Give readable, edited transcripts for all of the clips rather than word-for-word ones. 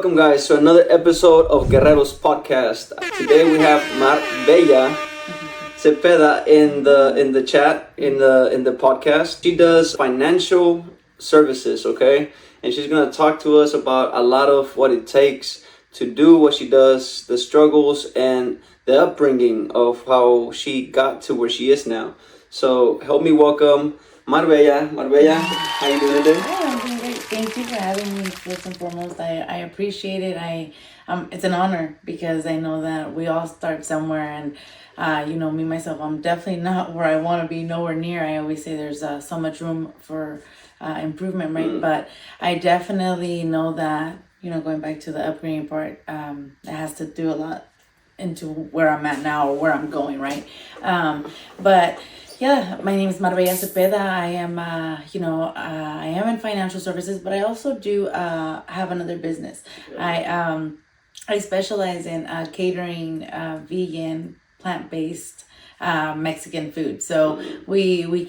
Welcome, guys, to another episode of Guerreros podcast. Today we have Marbella Cepeda in the chat in the podcast. She does financial services, okay, and she's gonna talk to us about a lot of what it takes to do what she does, the struggles and the upbringing of how she got to where she is now. So help me welcome Marbella. Marbella, how you doing today? Hi, I'm doing great. Thank you for having me. First and foremost, I appreciate it. It's an honor because I know that we all start somewhere, and me myself, I'm definitely not where I want to be. Nowhere near. I always say there's so much room for improvement, right? But I definitely know that going back to the upbringing part, it has to do a lot into where I'm at now or where I'm going, right? But yeah, my name is Marbella Cepeda. I am, I am in financial services, but I also do have another business. I specialize in catering vegan, plant-based Mexican food. So we do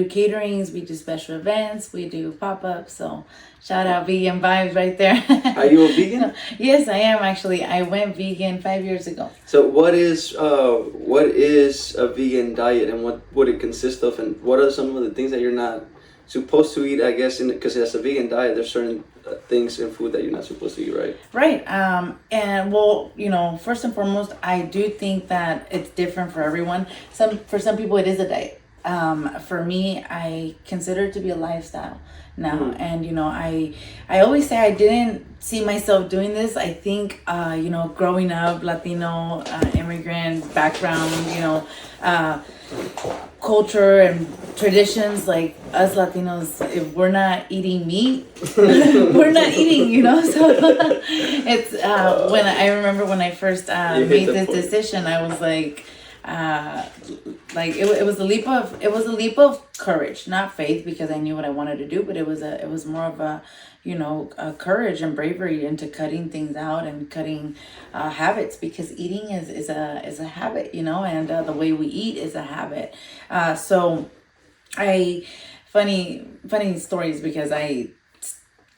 caterings, we do special events, we do pop-ups. So shout out vegan vibes right there. Are you a vegan? Yes, I am actually. I went vegan 5 years ago. So what is a vegan diet, and what would it consist of, and what are some of the things that you're not supposed to eat? I guess because it's a vegan diet, there's certain things in food that you're not supposed to eat, right? Right. And well, first and foremost, I do think that it's different for everyone. For some people, it is a diet. For me, I consider it to be a lifestyle now. And, I always say I didn't see myself doing this. I think, growing up, Latino, immigrant background, culture and traditions, like us Latinos, if we're not eating meat, we're not eating, so it's when I remember when I first made this decision, I was like it was a leap of courage, not faith, because I knew what I wanted to do, but it was more of a courage and bravery into cutting things out and cutting habits, because eating is a habit, and the way we eat is a habit. So funny stories, because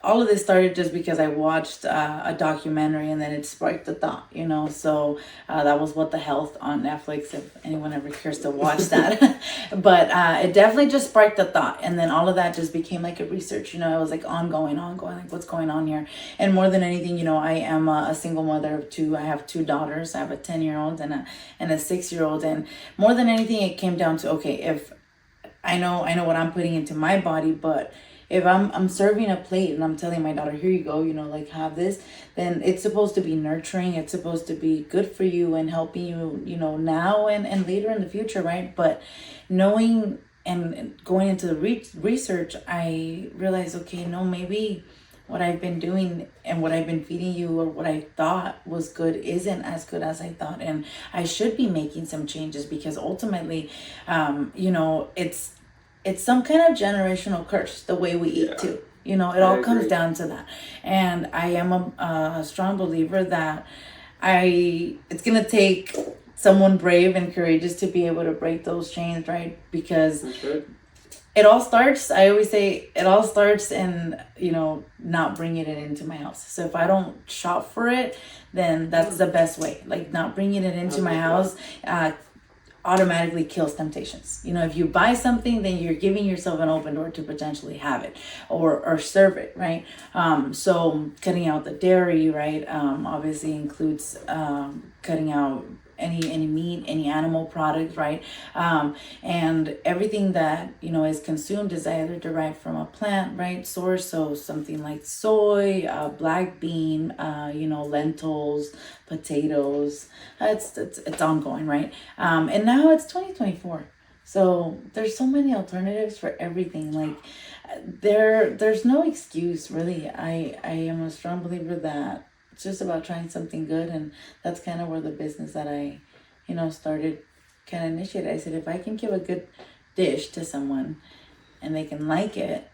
all of this started just because I watched a documentary, and then it sparked the thought, so that was What the Health on Netflix, if anyone ever cares to watch that. But it definitely just sparked the thought, and then all of that just became like a research, it was like ongoing, like what's going on here. And more than anything, I am a single mother of two. I have two daughters. I have a 10-year-old and a 6-year-old, and more than anything, it came down to, okay, if I know what I'm putting into my body, but if I'm serving a plate and I'm telling my daughter, here you go, have this, then it's supposed to be nurturing. It's supposed to be good for you and helping you, now and later in the future, right? But knowing and going into the research, I realized, okay, no, maybe what I've been doing and what I've been feeding you, or what I thought was good, isn't as good as I thought. And I should be making some changes, because ultimately, it's some kind of generational curse, the way we eat too. It all comes down to that. And I am a strong believer that it's going to take someone brave and courageous to be able to break those chains, right? Because it all starts, I always say, it all starts in, not bringing it into my house. So if I don't shop for it, then that's the best way. Like, not bringing it into my house, automatically kills temptations. If you buy something, then you're giving yourself an open door to potentially have it or serve it, right? So cutting out the dairy, right, obviously includes cutting out any meat, any animal product, right? And everything that is consumed is either derived from a plant, right, source. So something like soy, black bean, lentils, potatoes. It's ongoing, right? And now it's 2024, so there's so many alternatives for everything. Like, there's no excuse, really. I am a strong believer that it's just about trying something good, and that's kind of where the business that I, started kind of initiated. I said, if I can give a good dish to someone and they can like it,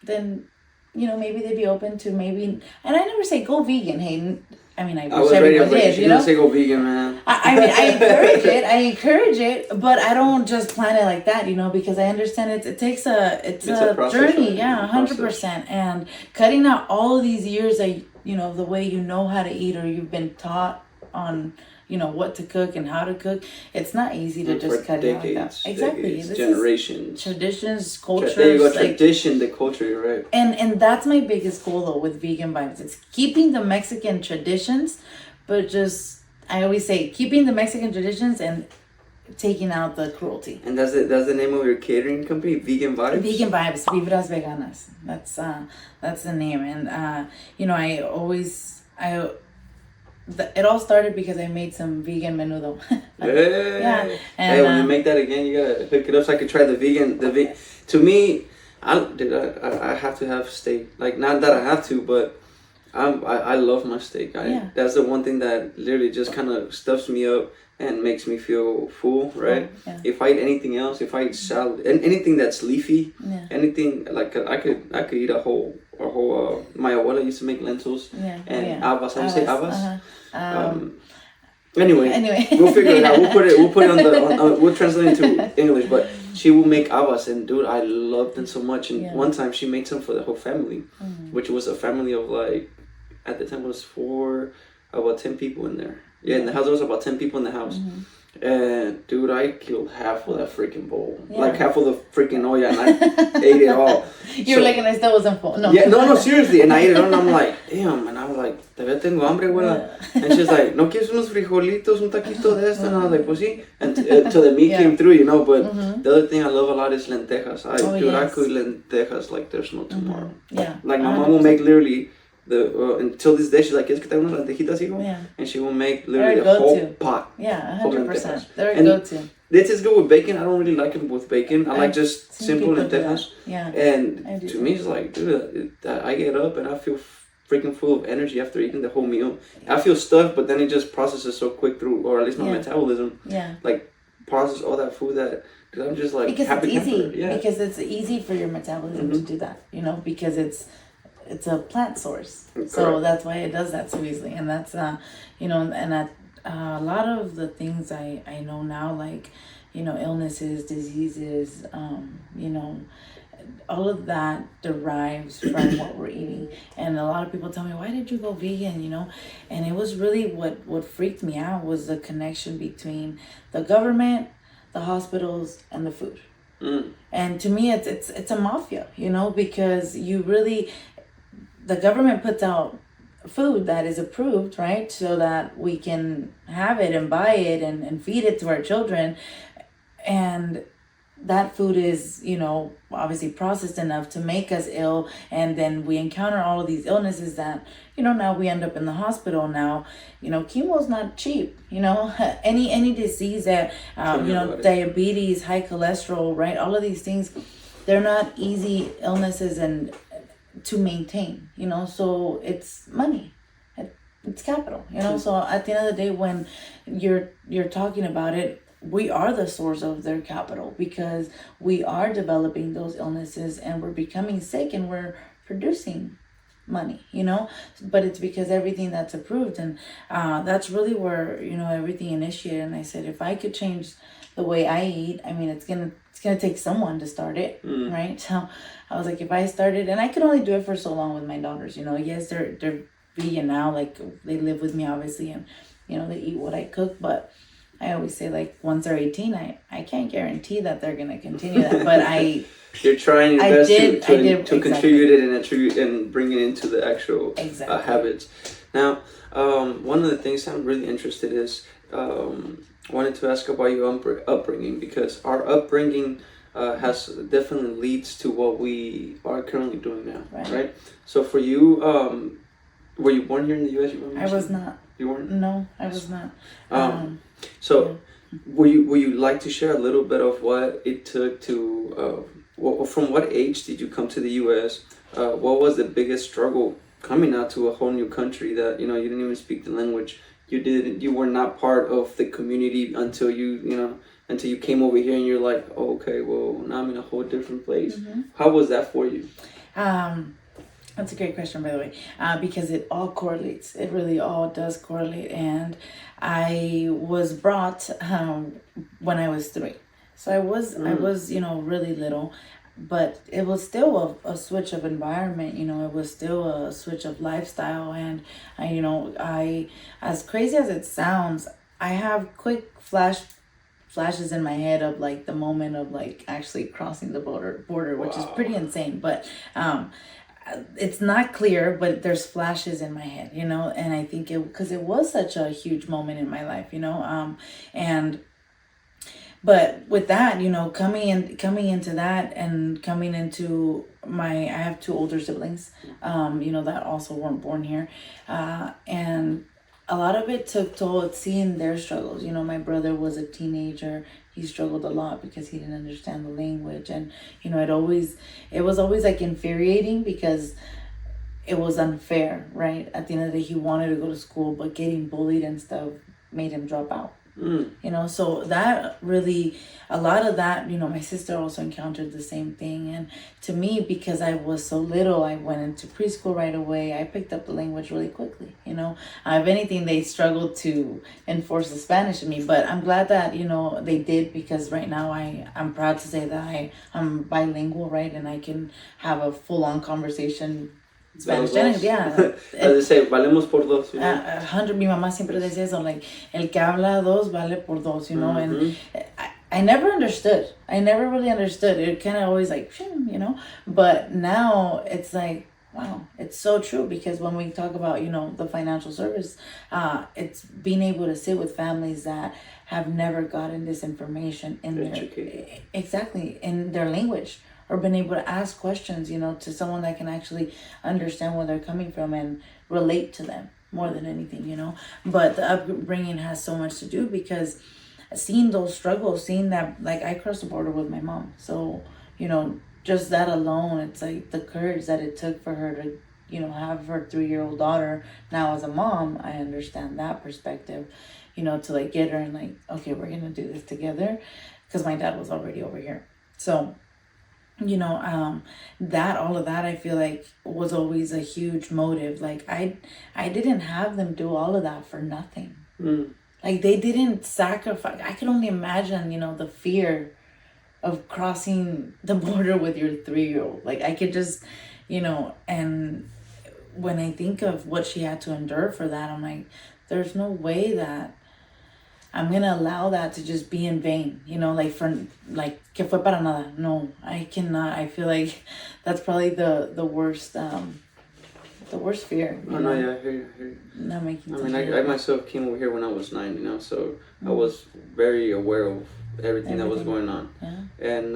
then, maybe they'd be open to maybe, and I never say go vegan. Hey, I wish everyone did, you don't say go vegan, man. I encourage it, but I don't just plan it like that, because I understand it takes a process, journey, 100%. And cutting out all of these years the way you know how to eat, or you've been taught on, what to cook and how to cook. It's not easy to just cut it like that. Exactly. Decades, this generations. is traditions, cultures. There you go, tradition, the culture, you're right. And that's my biggest goal though with vegan vibes. It's keeping the Mexican traditions, but just, I always say, keeping the Mexican traditions and taking out the cruelty. And that's the name of your catering company, Vegan Vibes? Vegan Vibes, Vibras Veganas. That's the name. And it all started because I made some vegan menudo. Yeah. And, hey, when you make that again, you gotta hook it up so I could try the vegan. To me, I have to have steak. Like, not that I have to, but I love my steak. That's the one thing that literally just kind of stuffs me up and makes me feel full, right? Yeah. If I eat anything else, if I eat salad, and anything that's leafy, anything like I could eat a whole. My abuela used to make lentils and habas. How do you say habas? Anyway, we'll figure it out. We'll put it on we'll translate it into English. But she will make habas, and dude, I loved them so much. And one time she made some for the whole family, which was a family of like, at the time it was about 10 people in there. Yeah, in the house there was about 10 people in the house. And dude, I killed half of that freaking bowl. Like half of the freaking olla, and I ate it all. You were like, and I still wasn't full. No. Yeah, no, seriously. And I ate it all, and I'm like, damn. And I was like, todavía tengo hambre, güey. And she's like, ¿no quieres unos frijolitos, un taquito de esto? And I was like, pues sí. And till the meat came through, But the other thing I love a lot is lentejas. I cook lentejas like there's no tomorrow. Yeah. Like my mom will make literally until this day, she's like, ¿quieres que te haga unas lentejitas, hijo? Yeah. And she will make literally a whole pot. Yeah, 100%. They're a go-to. This is good with bacon. I don't really like it with bacon. I like just simple lentejas. Yeah. And to me, it's like, dude, I get up and I feel freaking full of energy after eating the whole meal. I feel stuffed, but then it just processes so quick through, or at least my metabolism. Yeah. Like, process all that food that I'm just like because happy. It's easy. Yeah. Because it's easy for your metabolism to do that. Because it's a plant source. Correct. So that's why it does that so easily. And that's, and that a lot of the things I know now, like, illnesses, diseases, all of that derives from what we're eating. And a lot of people tell me, why did you go vegan, And it was really what freaked me out was the connection between the government, the hospitals, and the food. And to me, it's a mafia, because the government puts out food that is approved, right? So that we can have it and buy it and feed it to our children. And that food is, obviously processed enough to make us ill. And then we encounter all of these illnesses that, now we end up in the hospital now. Chemo is not cheap, any disease that, diabetes, high cholesterol, right? All of these things, they're not easy illnesses and to maintain, so it's money, it's capital, so at the end of the day, when you're talking about it, we are the source of their capital, because we are developing those illnesses and we're becoming sick and we're producing money, but it's because everything that's approved. And that's really where everything initiated. And I said, if I could change the way I eat, I mean, it's gonna take someone to start it, right? So I was like, if I started, and I could only do it for so long with my daughters, yes, they're vegan now, like they live with me obviously, and they eat what I cook, but I always say, like, once they're 18, I can't guarantee that they're gonna continue that, but you're trying your best to exactly. contribute it and bring it into the actual habits. Now, one of the things I'm really interested is wanted to ask about your upbringing, because our upbringing has definitely leads to what we are currently doing now, right? So for you, were you born here in the U.S.? I was not. You weren't? No, I was not. Would you like to share a little bit of what it took to, from what age did you come to the U.S.? What was the biggest struggle coming out to a whole new country that, you didn't even speak the language? You were not part of the community until until you came over here and you're like, oh, okay, well, now I'm in a whole different place. How was that for you? That's a great question, by the way, because it all correlates. It really all does correlate. And I was brought when I was 3. So I was really little. but it was still a switch of environment. It was still a switch of lifestyle. And I, as crazy as it sounds, I have quick flashes in my head of like the moment of like actually crossing the border, which is pretty insane. But it's not clear, but there's flashes in my head, and I think because it was such a huge moment in my life, and but with that, coming into that, and coming into I have two older siblings, that also weren't born here, and a lot of it took toll seeing their struggles. My brother was a teenager. He struggled a lot because he didn't understand the language. And, it was always like infuriating because it was unfair, right? At the end of the day, he wanted to go to school, but getting bullied and stuff made him drop out. So that really, a lot of that, my sister also encountered the same thing. And to me, because I was so little, I went into preschool right away. I picked up the language really quickly. If anything, they struggled to enforce the Spanish in me, but I'm glad that, they did, because right now I'm proud to say that I'm bilingual, right? And I can have a full-on conversation Spanish, yeah. As they say, valemos por dos. 100. Mi mamá siempre decía eso, like, el que habla dos vale por dos, and I never understood. I never really understood. It kind of always like, but now it's like, wow, it's so true, because when we talk about, the financial service, it's being able to sit with families that have never gotten this information in their language, or been able to ask questions, to someone that can actually understand where they're coming from and relate to them more than anything, But the upbringing has so much to do, because seeing those struggles, seeing that, like, I crossed the border with my mom. So, just that alone, it's like the courage that it took for her to, have her 3-year-old daughter. Now as a mom, I understand that perspective, to like get her and like, okay, we're going to do this together, because my dad was already over here. So, all of that, I feel like was always a huge motive. Like I didn't have them do all of that for nothing. Like they didn't sacrifice. I could only imagine, the fear of crossing the border with your 3-year-old. Like I could just, and when I think of what she had to endure for that, I'm like, there's no way that I'm gonna allow that to just be in vain, que fue para nada. No, I cannot. I feel like that's probably the worst fear. Yeah, I hear you. Not making. I myself came over here when I was 9, so I was very aware of everything that was going on. Yeah. And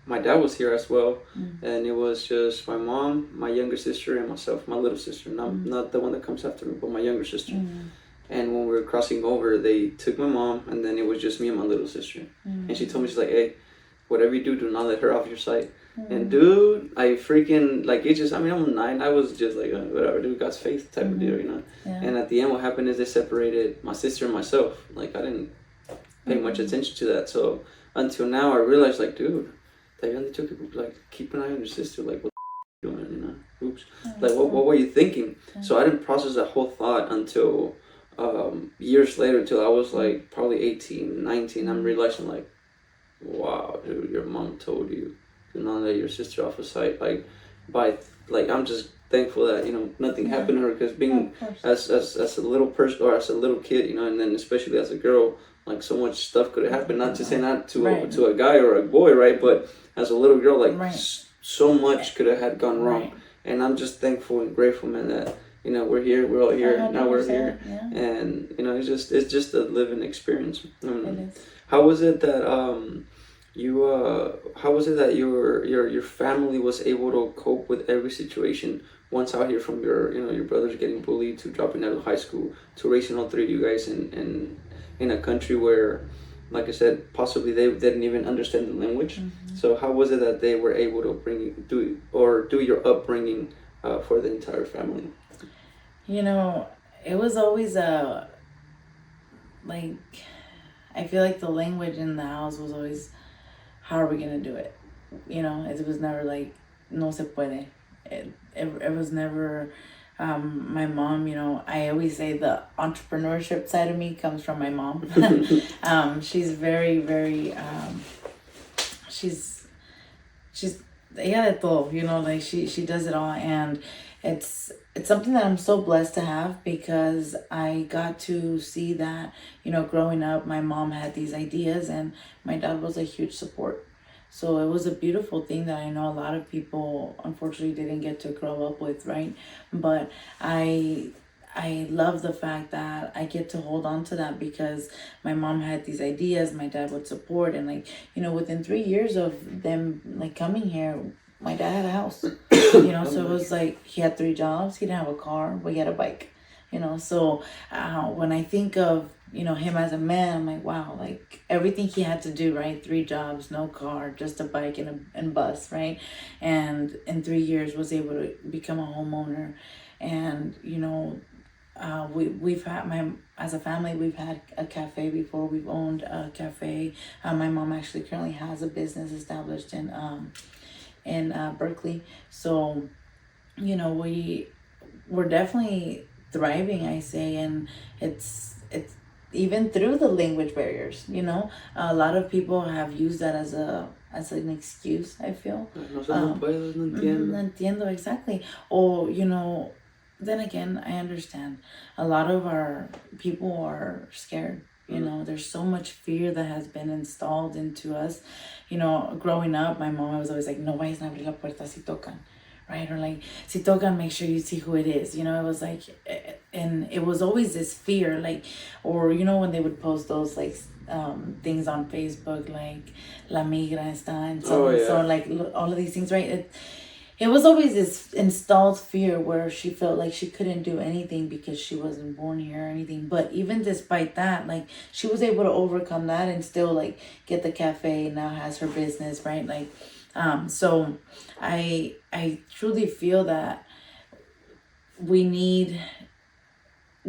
my dad was here as well, and it was just my mom, my younger sister, and myself, my little sister, not the one that comes after me, but my younger sister. And when we were crossing over, they took my mom, and then it was just me and my little sister. And she told me, she's like, hey, whatever you do not let her off your sight. And dude, I freaking, like, it just, I'm 9, I was just like, whatever, dude, God's faith type of deal, Yeah. And at the end, what happened is they separated my sister and myself. Like, I didn't pay much attention to that. So until now, I realized, like, dude, they only took people, like, keep an eye on your sister, like, what the doing, Oops. Like, what were you thinking? So I didn't process that whole thought until years later, till I was like probably 18, 19. I'm realizing, like, wow, dude, your mom told you to not let your sister off of sight. Like I'm just thankful that nothing happened to her, because being as a little person, or as a little kid, and then especially as a girl, like so much stuff could have happened. Not to say not to a guy or a boy, right? But as a little girl, like so much could have had gone wrong. And I'm just thankful and grateful, man, that we're here, we're all here, now we're here, and it's just a living experience. How was it that your family was able to cope with every situation once out here, from your brothers getting bullied to dropping out of high school to raising all 3 of you guys in a country where, like I said, possibly they didn't even understand the language. So how was it that they were able to do your upbringing for the entire family? It was always I feel like the language in the house was always, how are we going to do it? It was never like, no se puede. It was never, my mom, I always say the entrepreneurship side of me comes from my mom. She's very, very, she's ella de todo, like she does it all, and it's something that I'm so blessed to have, because I got to see that, growing up, my mom had these ideas and my dad was a huge support. So it was a beautiful thing that I know a lot of people unfortunately didn't get to grow up with, right? But I love the fact that I get to hold on to that, because my mom had these ideas, my dad would support, and like, within 3 years of them like coming here, my dad had a house. So it was like he had 3 jobs, he didn't have a car, but he had a bike. So when I think of him as a man, I'm like, wow, like everything he had to do, right? 3 jobs, no car, just a bike and bus, right? And in 3 years was able to become a homeowner. And we've had as a family, we've had a cafe before. We've owned a cafe. My mom actually currently has a business established in Berkeley. So we're definitely thriving, I say. And it's even through the language barriers, a lot of people have used that as an excuse, I feel. No puedo, no entiendo. No entiendo, exactly. Or then again, I understand a lot of our people are scared. There's so much fear that has been installed into us. Growing up, my mom was always like, no vayas a abrir la puerta si tocan, right? Or like, si tocan, make sure you see who it is. It was like, and it was always this fear, like, or when they would post those like things on Facebook, like la migra está, and so like all of these things, right? It was always this installed fear where she felt like she couldn't do anything because she wasn't born here or anything. But even despite that, like, she was able to overcome that and still like get the cafe, and now has her business, right? Like, so I truly feel that we need,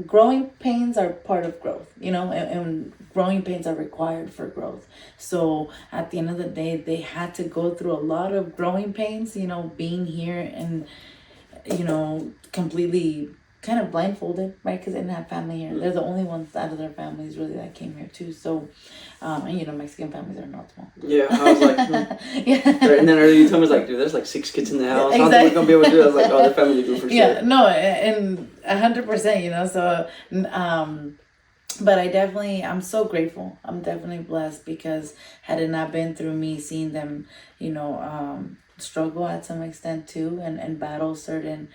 growing pains are part of growth, and growing pains are required for growth. So at the end of the day, they had to go through a lot of growing pains, being here and, completely kind of blindfolded, right? Because they didn't have family here. They're the only ones out of their families really that came here too. So, and Mexican families are not small. Yeah, I was like, yeah. And then earlier you told me, like, dude, there's like 6 kids in the house. Exactly. How's we gonna be able to do that? I was like, oh, the family do for sure. Yeah, no, and 100%, so, but I'm so grateful. I'm definitely blessed, because had it not been through me seeing them, struggle at some extent too, and battle certain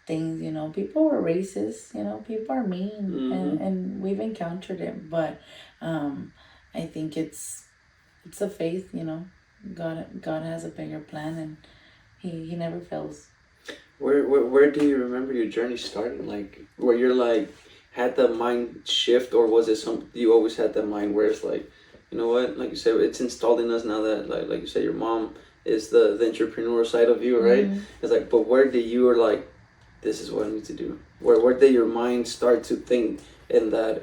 things, people were racist, people are mean, and we've encountered it. But I think it's a faith, God has a bigger plan, and he never fails. Where do you remember your journey starting? Like, where you're like had the mind shift, or was it you always had that mind where it's like, you know what, like you said, it's installed in us now that like you said, your mom is the entrepreneurial side of you, right? It's like, but where did you were like, this is what I need to do? Where did your mind start to think in that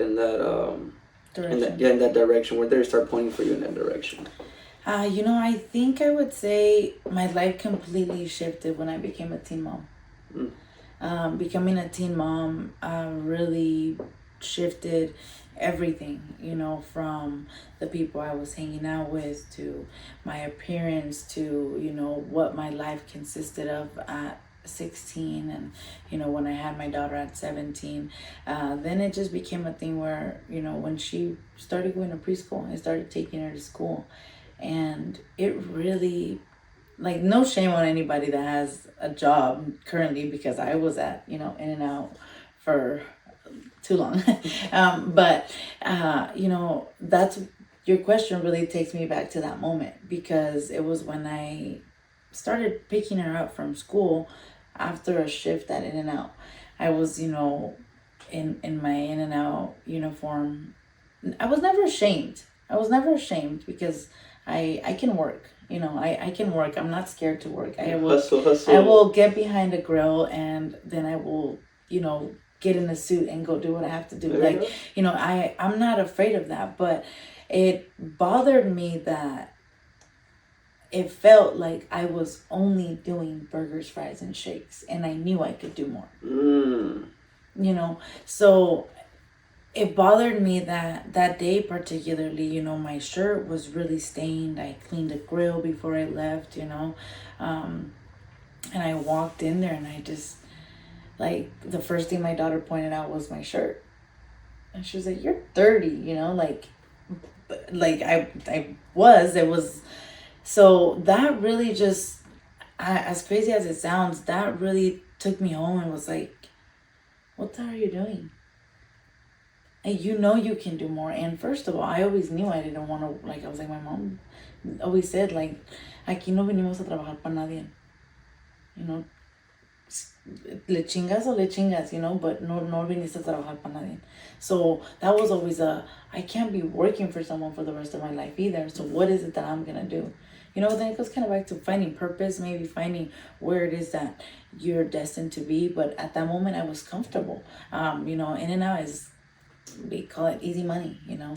Direction. In that direction? Where did it start pointing for you in that direction? I think I would say my life completely shifted when I became a teen mom. Becoming a teen mom really shifted everything, from the people I was hanging out with, to my appearance, to, what my life consisted of at 16, and when I had my daughter at 17. Then it just became a thing where, when she started going to preschool, I started taking her to school, and it really, like, no shame on anybody that has a job currently, because I was at in and out for too long. But that's, your question really takes me back to that moment, because it was when I started picking her up from school after a shift at In and Out. I was, in my In and Out uniform. I was never ashamed. Because I can work. I can work. I'm not scared to work. I will Hustle. I will get behind a grill, and then I will, get in a suit and go do what I have to do. I'm not afraid of that, but it bothered me that it felt like I was only doing burgers, fries, and shakes, and I knew I could do more. So it bothered me that day particularly, you know, my shirt was really stained. I cleaned the grill before I left, you know. And I walked in there and I just, like, the first thing my daughter pointed out was my shirt. And she was like, "You're 30, you know, like it was, so that really just, as crazy as it sounds, that really took me home and was like, what the hell are you doing? And you know you can do more. And first of all, I always knew I didn't want to, like, I was like, my mom always said, like, aquí no venimos a trabajar para nadie. You know, le chingas o le chingas, you know, but no viniste a trabajar para nadie. So that was always I can't be working for someone for the rest of my life either. So what is it that I'm going to do? You know, then it goes kind of back to finding purpose, maybe finding where it is that you're destined to be. But at that moment, I was comfortable. You know, In and Out is, we call it easy money, you know.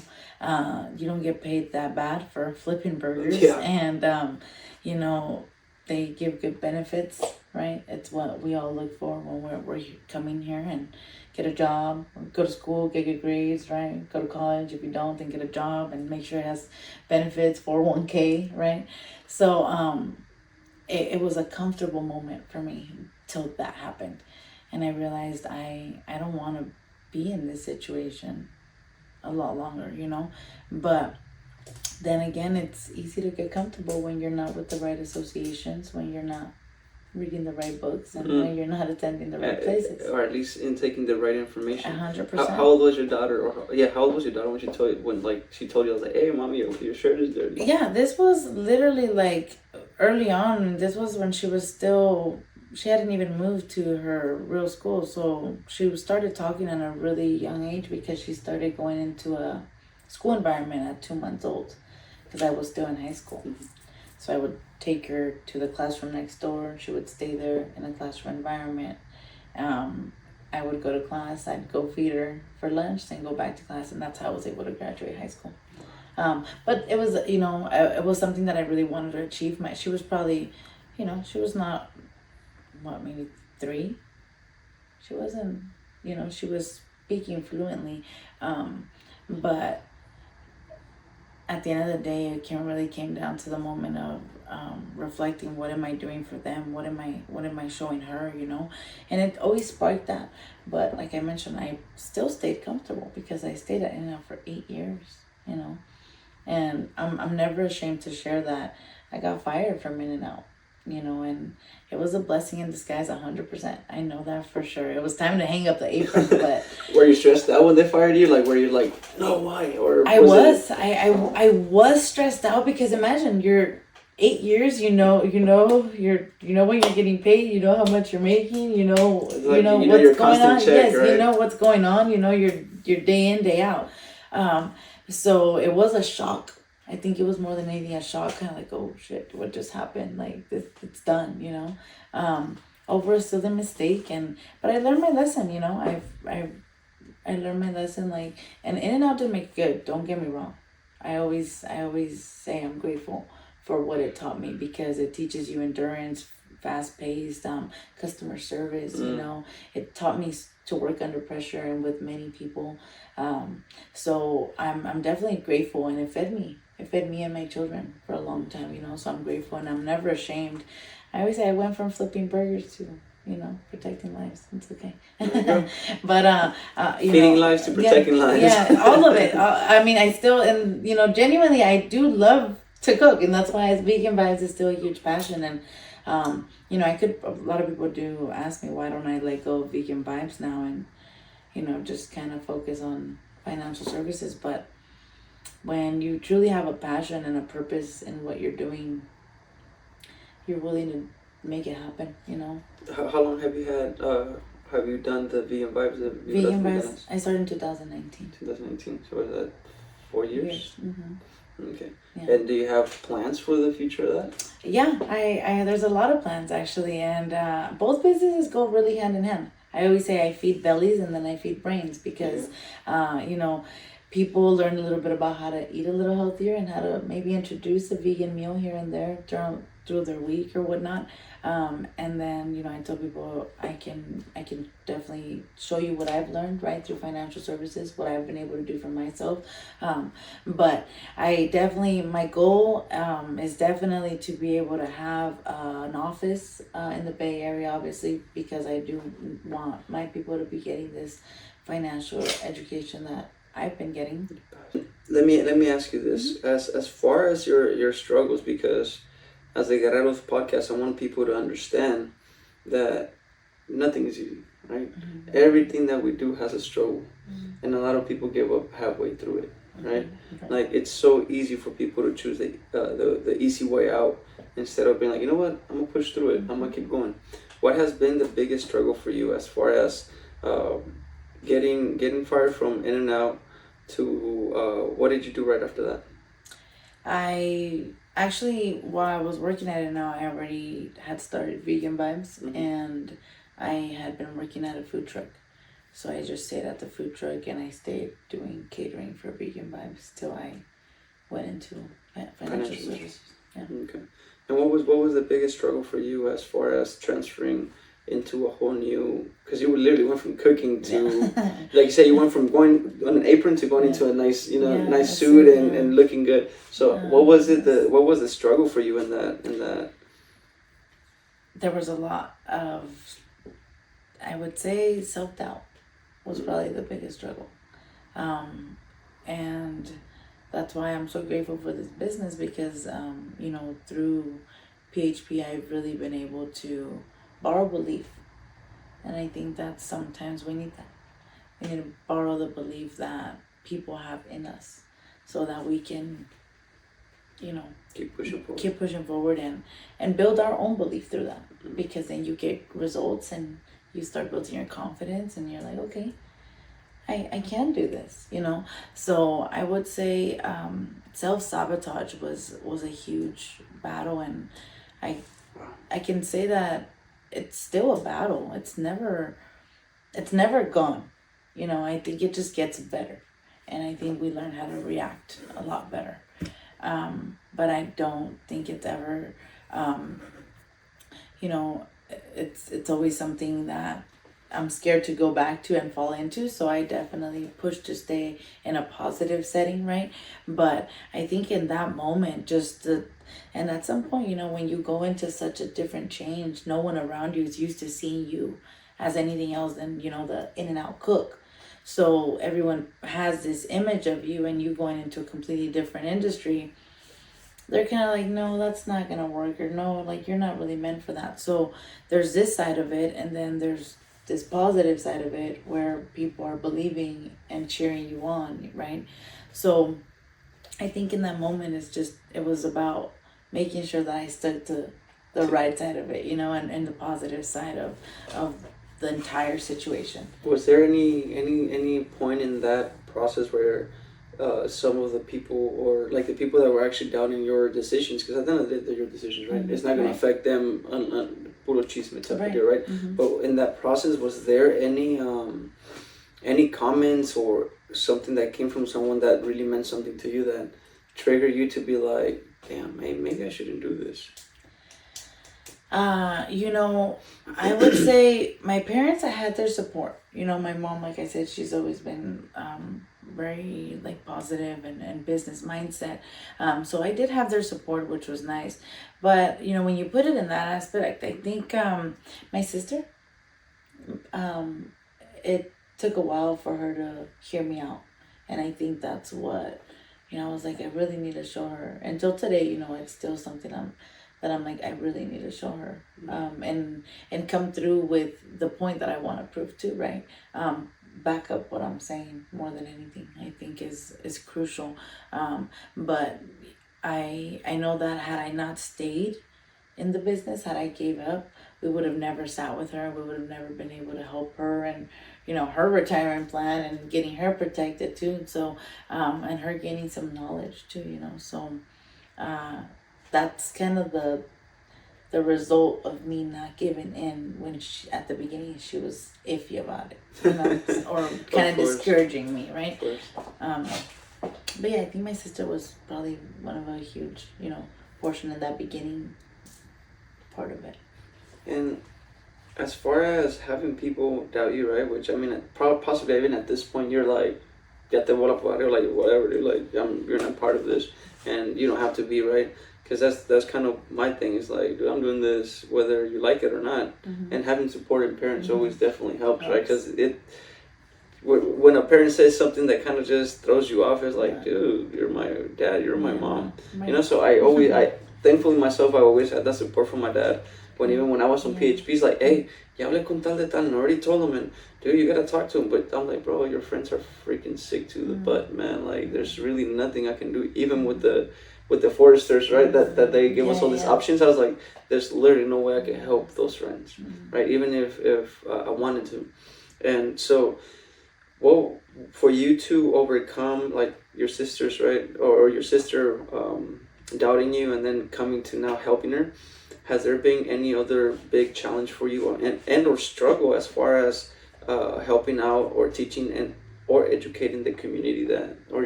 You don't get paid that bad for flipping burgers. Yeah. And, you know, they give good benefits, right? It's what we all look for when we're coming here, and get a job, go to school, get good grades, right? Go to college. If you don't, then get a job and make sure it has benefits, 401k, right? So it was a comfortable moment for me till that happened. And I realized I don't want to be in this situation a lot longer, you know? But then again, it's easy to get comfortable when you're not with the right associations, when you're not reading the right books, and when you're not attending the right places, or at least intaking the right information. 100%. How old was your daughter? How old was your daughter when she told you, like, "Hey, mommy, your shirt is dirty"? Yeah, this was literally like early on. This was when she was still, she hadn't even moved to her real school, so she started talking at a really young age, because she started going into a school environment at 2 months old, because I was still in high school. So I would take her to the classroom next door. She would stay there in a classroom environment. I would go to class. I'd go feed her for lunch, then go back to class, and that's how I was able to graduate high school. But it was, you know, it was something that I really wanted to achieve. She was probably, you know, she was not, maybe 3. She wasn't, you know, she was speaking fluently, but at the end of the day, it really came down to the moment of reflecting, what am I doing for them? What am I showing her, you know? And it always sparked that. But like I mentioned, I still stayed comfortable, because I stayed at In-N-Out for 8 years, you know? And I'm never ashamed to share that I got fired from In-N-Out, you know, and it was a blessing in disguise, 100%. I know that for sure. It was time to hang up the apron, but Were you stressed out when they fired you? Like, were you like, no, why? Or I was stressed out, because imagine you're 8 years, you know when you're getting paid, you know how much you're making, you know what's going on. Check, yes, right? You know what's going on, you know your day in, day out. So it was a shock. I think it was more than anything a shock, kind of like, oh shit, what just happened? Like, it's done, you know. Over a silly mistake, but I learned my lesson, you know. I learned my lesson, like, and In-N-Out didn't make good. Don't get me wrong. I always say I'm grateful for what it taught me, because it teaches you endurance, fast-paced, customer service. You know, it taught me to work under pressure and with many people. So I'm definitely grateful, and it fed me and my children for a long time, you know. So I'm grateful, and I'm never ashamed. I always say I went from flipping burgers to, you know, protecting lives. It's okay. But feeding lives to protecting lives. Yeah, all of it. I mean, I still, and you know, genuinely, I do love to cook, and that's why Vegan Vibes is still a huge passion. And you know, a lot of people do ask me, why don't I let go of Vegan Vibes now, and you know, just kind of focus on financial services. But when you truly have a passion and a purpose in what you're doing, you're willing to make it happen, you know. How long have you done the Vegan Vibes? Vegan Vibes, I started in 2019. 2019, so was that 4 years? Mm-hmm. Okay. Yeah. And do you have plans for the future of that? Yeah, I there's a lot of plans actually, and both businesses go really hand in hand. I always say I feed bellies and then I feed brains, because you know, people learn a little bit about how to eat a little healthier and how to maybe introduce a vegan meal here and there through their week or whatnot. And then, you know, I tell people I can definitely show you what I've learned, right, through financial services, what I've been able to do for myself. But I definitely, my goal is definitely to be able to have an office in the Bay Area, obviously, because I do want my people to be getting this financial education that I've been getting. Let me ask you this, as far as your struggles, because as the Guerreros podcast, I want people to understand that nothing is easy, right? Everything that we do has a struggle, and a lot of people give up halfway through it, right? Like, it's so easy for people to choose the easy way out instead of being like, you know what, I'm gonna push through it, I'm gonna keep going. What has been the biggest struggle for you as far as getting fired from In-N-Out to what did you do right after that? I actually, while I was working at it now, I already had started Vegan Vibes, and I had been working at a food truck. So I just stayed at the food truck, and I stayed doing catering for Vegan Vibes till I went into financial services. Yeah. Okay. And what was the biggest struggle for you as far as transferring into a whole new, because you literally went from cooking to, like you said, you went from going on an apron to going into a nice, nice suit and looking good. So what was the struggle for you in that? There was a lot of, I would say, self-doubt was probably the biggest struggle. And that's why I'm so grateful for this business, because, through PHP, I've really been able to borrow belief. And I think that sometimes we need that. We need to borrow the belief that people have in us so that we can, keep pushing forward and build our own belief through that. Because then you get results and you start building your confidence and you're like, okay, I can do this, So I would say self-sabotage was a huge battle, and I can say that it's still a battle. It's never gone. I think it just gets better. And I think we learn how to react a lot better. But I don't think it's ever, it's always something that I'm scared to go back to and fall into. So I definitely push to stay in a positive setting, right? But I think in that moment, and at some point, when you go into such a different change, no one around you is used to seeing you as anything else than, the In-N-Out cook. So everyone has this image of you, and you going into a completely different industry. They're kind of like, no, that's not going to work, or no, like, you're not really meant for that. So there's this side of it, and then there's this positive side of it where people are believing and cheering you on, right? So I think in that moment, it was about making sure that I stuck to the right side of it, and the positive side of the entire situation. Was there any point in that process where some of the people, or like the people that were actually doubting your decisions, because at the end of the day, they're your decisions, right? It's not going to affect them on puro chisme type of deal, right? But in that process, was there any comments or something that came from someone that really meant something to you that triggered you to be like, damn, maybe I shouldn't do this? I would say my parents, I had their support. My mom, like I said, she's always been very positive and business mindset. So I did have their support, which was nice. But, when you put it in that aspect, I think my sister, it took a while for her to hear me out. And I think that's what, I was like, I really need to show her. Until today, it's still something I'm like, I really need to show her, and come through with the point that I want to prove to, right? Back up what I'm saying more than anything, I think is crucial. But I know that had I not stayed in the business, had I gave up, we would have never sat with her. We would have never been able to help her and, her retirement plan and getting her protected too. So, and her gaining some knowledge too, so, that's kind of the result of me not giving in when at the beginning she was iffy about it, or kind of discouraging me, right? But yeah, I think my sister was probably one of a huge, portion of that beginning part of it. And as far as having people doubt you, right? Which I mean, possibly even at this point, you're like, ya te voy a poder, like whatever, dude. Like you're not part of this, and you don't have to be, right? Because that's kind of my thing. Is like, dude, I'm doing this whether you like it or not, and having supportive parents always definitely helps, right? Because when a parent says something that kind of just throws you off, it's like, dude, you're my dad, you're my mom, you know. So thankfully myself, I always had that support from my dad. Even when I was on PHP, he's like, hey, ya hablé con tal de tal, and I already told him, and dude, you gotta talk to him. But I'm like, bro, your friends are freaking sick to the butt, man. Like, there's really nothing I can do, even with the foresters, right? That they give us all these options. I was like, there's literally no way I can help those friends, right? Even if I wanted to. And so, well, for you to overcome like your sisters, right, or your sister doubting you, and then coming to now helping her. Has there been any other big challenge for you, and or struggle as far as helping out or teaching or educating the community or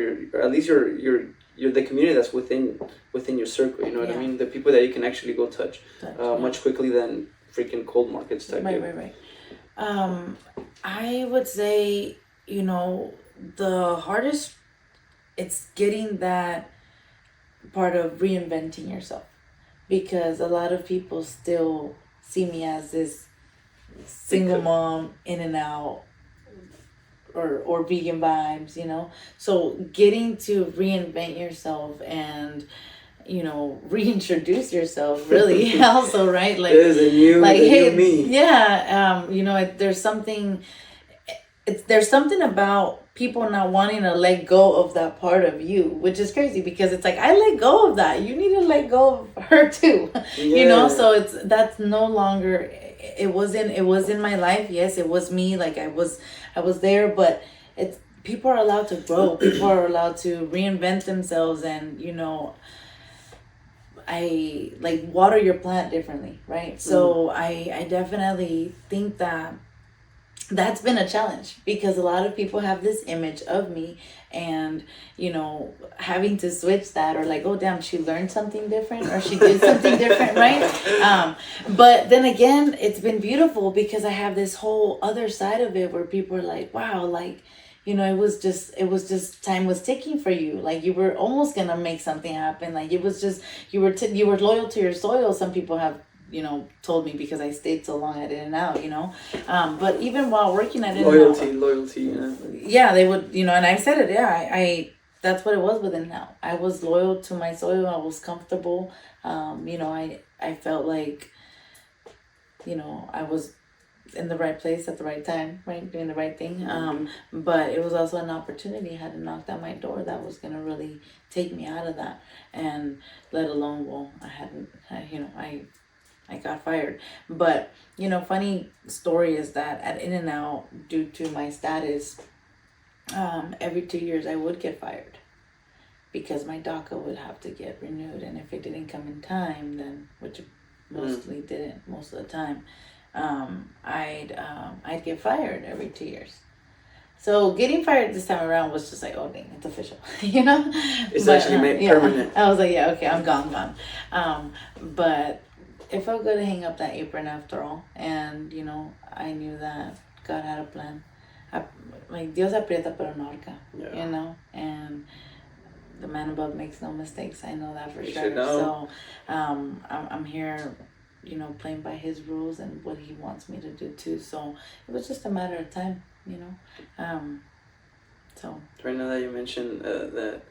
at least you're the community that's within your circle? You know what I mean? The people that you can actually go touch much quickly than freaking cold markets type. Right. I would say, the hardest, it's getting that part of reinventing yourself. Because a lot of people still see me as this single mom, in and out, or vegan vibes, So getting to reinvent yourself and, reintroduce yourself really also, right? Like, there's a new, new me. Yeah, there's something about people not wanting to let go of that part of you, which is crazy because it's like, I let go of that. You need to let go of her too, So that's no longer. It was in my life. Yes, it was me. Like I was there, but people are allowed to grow. People are allowed to reinvent themselves, and I like water your plant differently, right? So I definitely think that's been a challenge because a lot of people have this image of me, and having to switch that, or like, oh damn, she learned something different, or she did something different, right? But then again, it's been beautiful because I have this whole other side of it where people are like, wow, like, it was just time was ticking for you. Like you were almost gonna make something happen. Like it was just you were loyal to your soil. Some people have told me because I stayed so long at In-N-Out, but even while working at In-N-Out, loyalty, yeah, they would, and I said it, I that's what it was with In-N-Out. I was loyal to my soil. I was comfortable. I felt like, I was in the right place at the right time, right, doing the right thing. But it was also an opportunity. I had to knock at my door that was gonna really take me out of that, and let alone, I got fired. But, funny story is that at In-N-Out, due to my status, every 2 years I would get fired because my DACA would have to get renewed. And if it didn't come in time, then, which it mostly didn't most of the time, I'd get fired every 2 years. So getting fired this time around was just like, oh dang, it's official, It's actually made permanent. I was like, yeah, okay, I'm gone. But it felt good to hang up that apron after all. And, I knew that God had a plan. Like, Dios aprieta pero no ahorca, and the man above makes no mistakes. I know that for sure. So, I'm here, playing by his rules and what he wants me to do too. So it was just a matter of time, so. Right now that you mentioned that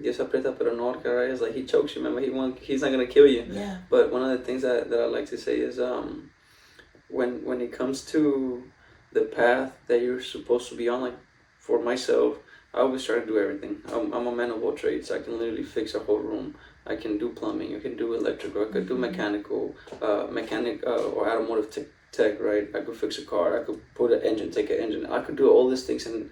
Dios aprieta pero no ahorca, right? It's like he chokes you, remember? He's not gonna kill you. Yeah. But one of the things that I like to say is when it comes to the path that you're supposed to be on, like for myself, I always try to do everything. I'm a man of all trades. I can literally fix a whole room. I can do plumbing. I can do electrical. I could do mechanic or automotive tech, right? I could fix a car. I could put an engine, take an engine. I could do all these things, and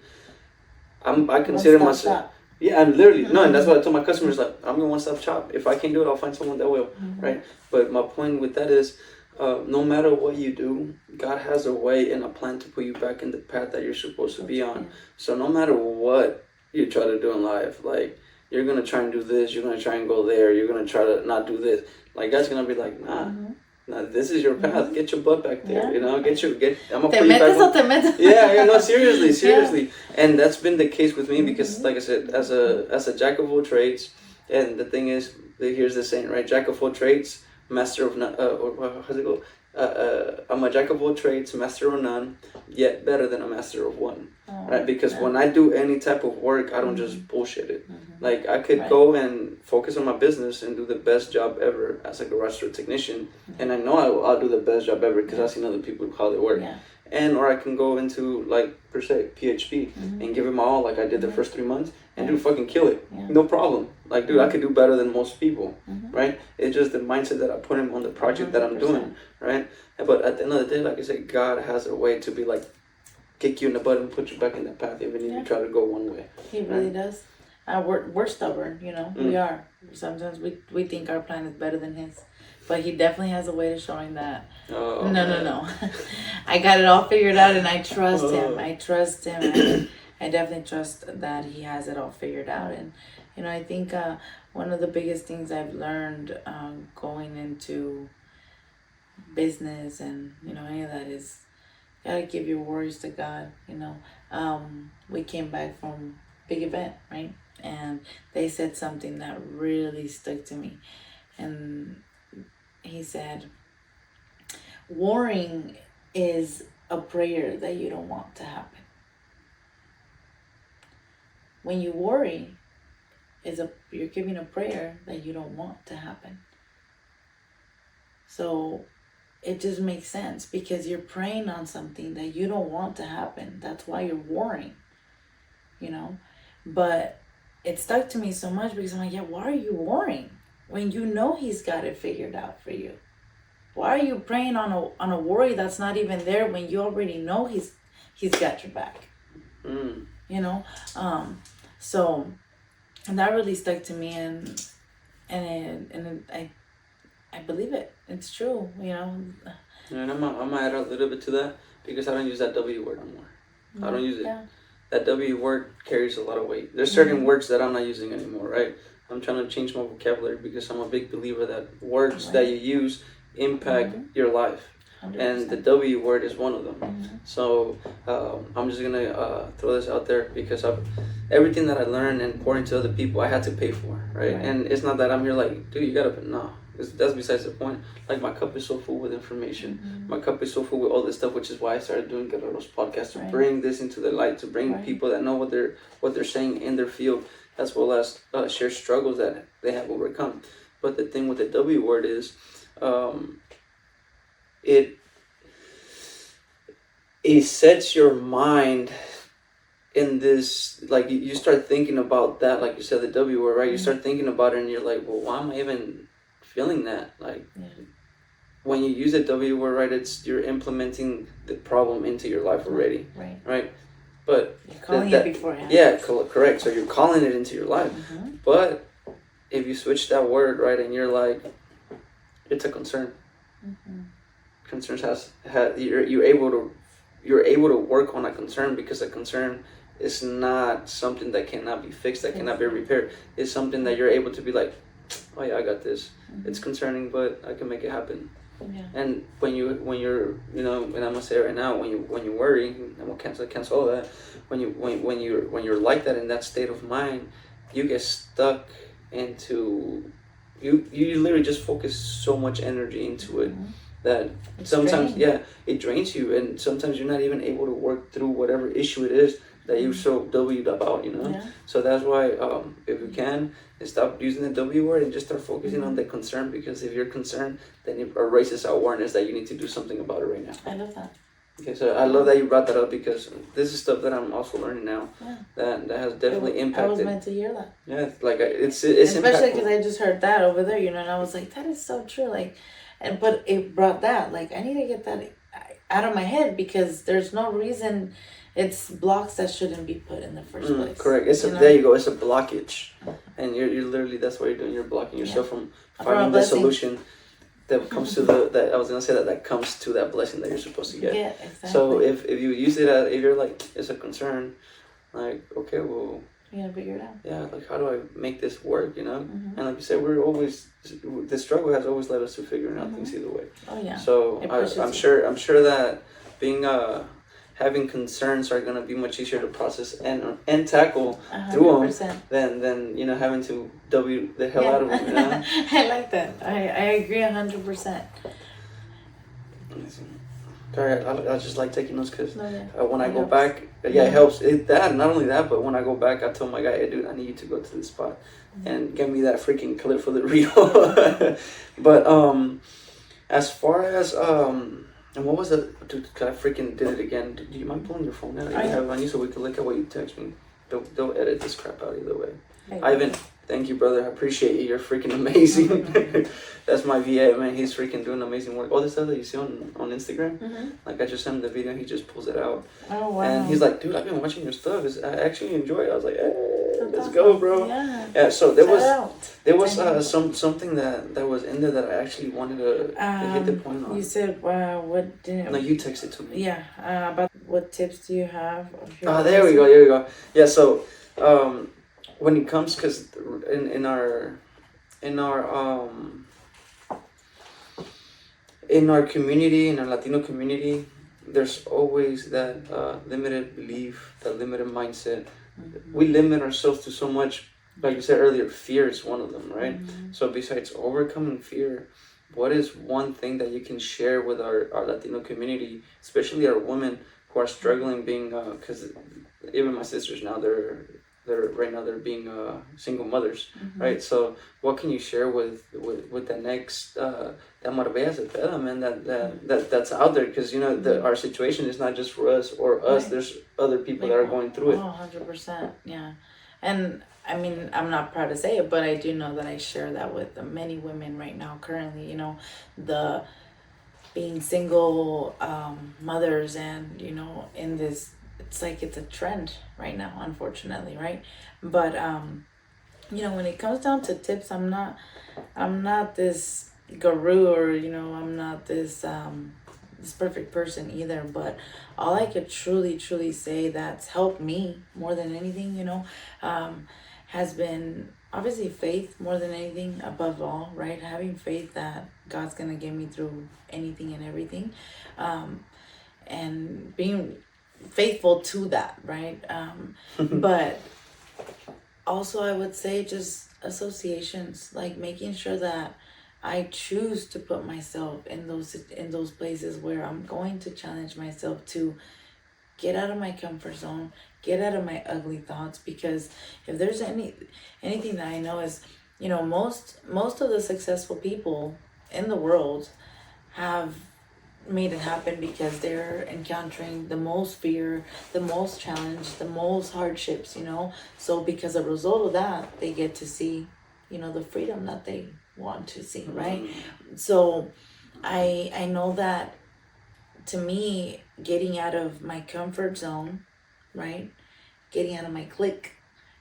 I consider myself. Shop. Yeah, I'm literally no, and that's what I told my customers. Like, I'm a one-stop shop. If I can't do it, I'll find someone that will, right? But my point with that is, no matter what you do, God has a way and a plan to put you back in the path that you're supposed to be on. So no matter what you try to do in life, like, you're gonna try and do this, you're gonna try and go there, you're gonna try to not do this. Like, God's gonna be like, nah, Now, this is your path. Get your butt back there. Yeah. You know, I'm gonna Te put you metes o back. te metes? Yeah, no, seriously. And that's been the case with me because, like I said, as a jack of all trades, and the thing is, here's the saying, right? Jack of all trades, master of none. Or how's it go? I'm a jack of all trades, master of none, yet better than a master of one. Right? Because when I do any type of work, I don't just bullshit it. Like I could go and focus on my business and do the best job ever as a garage door technician, and I know I'll do the best job ever because I've seen other people how they work. And or I can go into like per se PHP and give it my all like I did the first 3 months and do fucking kill it. No problem. Like dude, I could do better than most people. Right? It's just the mindset that I put in on the project that I'm doing. Right? But at the end of the day, like I said, God has a way to be like kick you in the butt and put you back in that path even if you try to go one way. He really does. We're stubborn, you know. We are. Sometimes we think our plan is better than his. But he definitely has a way to showing that. Oh, no. I got it all figured out and I trust him. I trust him. I definitely trust that he has it all figured out. And, you know, I think one of the biggest things I've learned going into business and, you know, any of that is gotta give your worries to God, you know. We came back from big event, right? And they said something that really stuck to me. And he said, worrying is a prayer that you don't want to happen. When you worry, you're giving a prayer that you don't want to happen. So it just makes sense because you're praying on something that you don't want to happen. That's why you're worrying, you know. But it stuck to me so much because I'm like, yeah, why are you worrying when you know he's got it figured out for you? Why are you praying on a worry that's not even there when you already know he's got your back? You know, so and that really stuck to me, and I believe it. It's true, you know. And I'm gonna add a little bit to that because I don't use that W word anymore. I don't use it. Yeah. That W word carries a lot of weight. There's certain words that I'm not using anymore, right? I'm trying to change my vocabulary because I'm a big believer that words that you use impact your life. 100%. And the W word is one of them. So I'm just gonna throw this out there because everything that I learned and pour into other people, I had to pay for, right? And it's not that I'm here like, dude, you gotta, no. That's besides the point. Like my cup is so full with information. My cup is so full with all this stuff, which is why I started doing Guerreros podcast to bring this into the light, to bring people that know what they're saying in their field, as well as share struggles that they have overcome. But the thing with the W word is, it sets your mind in this, like you start thinking about that, like you said, the W word, right? You start thinking about it and you're like, well, why am I even feeling that? Like when you use the W word, right, you're implementing the problem into your life already, right? But you're calling it beforehand. Yeah, correct. So you're calling it into your life. But if you switch that word, right, and you're like, it's a concern. Concerns you're able to work on a concern because a concern is not something that cannot be fixed, that cannot be repaired. It's something that you're able to be like, oh yeah, I got this. It's concerning, but I can make it happen. And when you're, you know, and I'm gonna say right now, when you worry, and we'll cancel all that. When you're like that in that state of mind, you get stuck into you literally just focus so much energy into it that sometimes it drains you, and sometimes you're not even able to work through whatever issue it is that you're so W'd about, you know. So that's why if you can, stop using the W word and just start focusing on the concern, because if you're concerned, then it erases awareness that you need to do something about it right now. I love that. Okay, so I love that you brought that up because this is stuff that I'm also learning now. That has definitely impacted. I was meant to hear that. Yeah, like it's especially because I just heard that over there, you know, and I was like, that is so true. Like, but it brought that, like, I need to get that out of my head because there's no reason. It's blocks that shouldn't be put in the first place. Correct. There you go. It's a blockage, and you're literally, that's what you're doing. You're blocking yourself from finding the solution that comes to that I was gonna say that comes to that blessing that you're supposed to get. Yeah, exactly. So if you use it if you're like, it's a concern, like, okay, well, You gotta figure it out. Yeah, like how do I make this work, you know? And like you said, the struggle has always led us to figuring out things either way. Oh yeah. So I'm sure that being having concerns are gonna be much easier to process and tackle 100%. through them than you know having to W the hell out of them. You know? I like that. I agree 100%. Sorry, I just like taking notes because when I go helps. back, it helps. Not only that, but when I go back, I tell my guy, hey, dude, I need you to go to this spot and get me that freaking clip for the reel. But as far as and what was it? Dude, I freaking did it again. Do you mind pulling your phone out? You have on you so we can look at what you text me. Don't edit this crap out either way. Ivan, thank you, brother. I appreciate you. You're freaking amazing. That's my VA, man. He's freaking doing amazing work. All this stuff that you see on Instagram, like I just sent him the video, he just pulls it out. Oh, wow. And he's like, dude, I've been watching your stuff. I actually enjoy it. I was like, hey, let's go, bro. Yeah, so there was something that was in there that I actually wanted to hit the point on. You said, what did... No, you texted to me. Yeah, about what tips do you have? There we go. Yeah, so when it comes, because in our community, in our Latino community, there's always that limited belief, that limited mindset. We limit ourselves to so much. Like you said earlier, fear is one of them, right? So besides overcoming fear, what is one thing that you can share with our Latino community, especially our women who are struggling being, because even my sisters now, they're being single mothers, right? So what can you share with the next that Marbella Cepeda, man, that's out there? Because you know our situation is not just for us or us. Right. There's other people that are going through it. 100%, yeah. And I mean, I'm not proud to say it, but I do know that I share that with many women right now currently. You know, the being single mothers, and you know, in this, it's like it's a trend right now, unfortunately, right? But you know, when it comes down to tips, I'm not this guru, or you know, I'm not this this perfect person either. But all I could truly say that's helped me more than anything, you know, has been obviously faith more than anything, above all, right? Having faith that God's gonna get me through anything and everything, and being faithful to that, right? But also I would say just associations, like making sure that I choose to put myself in those places where I'm going to challenge myself to get out of my comfort zone, get out of my ugly thoughts. Because if there's anything that I know is, you know, most of the successful people in the world have made it happen because they're encountering the most fear, the most challenge, the most hardships, you know. So because a result of that, they get to see, you know, the freedom that they want to see, right? So I know that, to me, getting out of my comfort zone, right, getting out of my clique,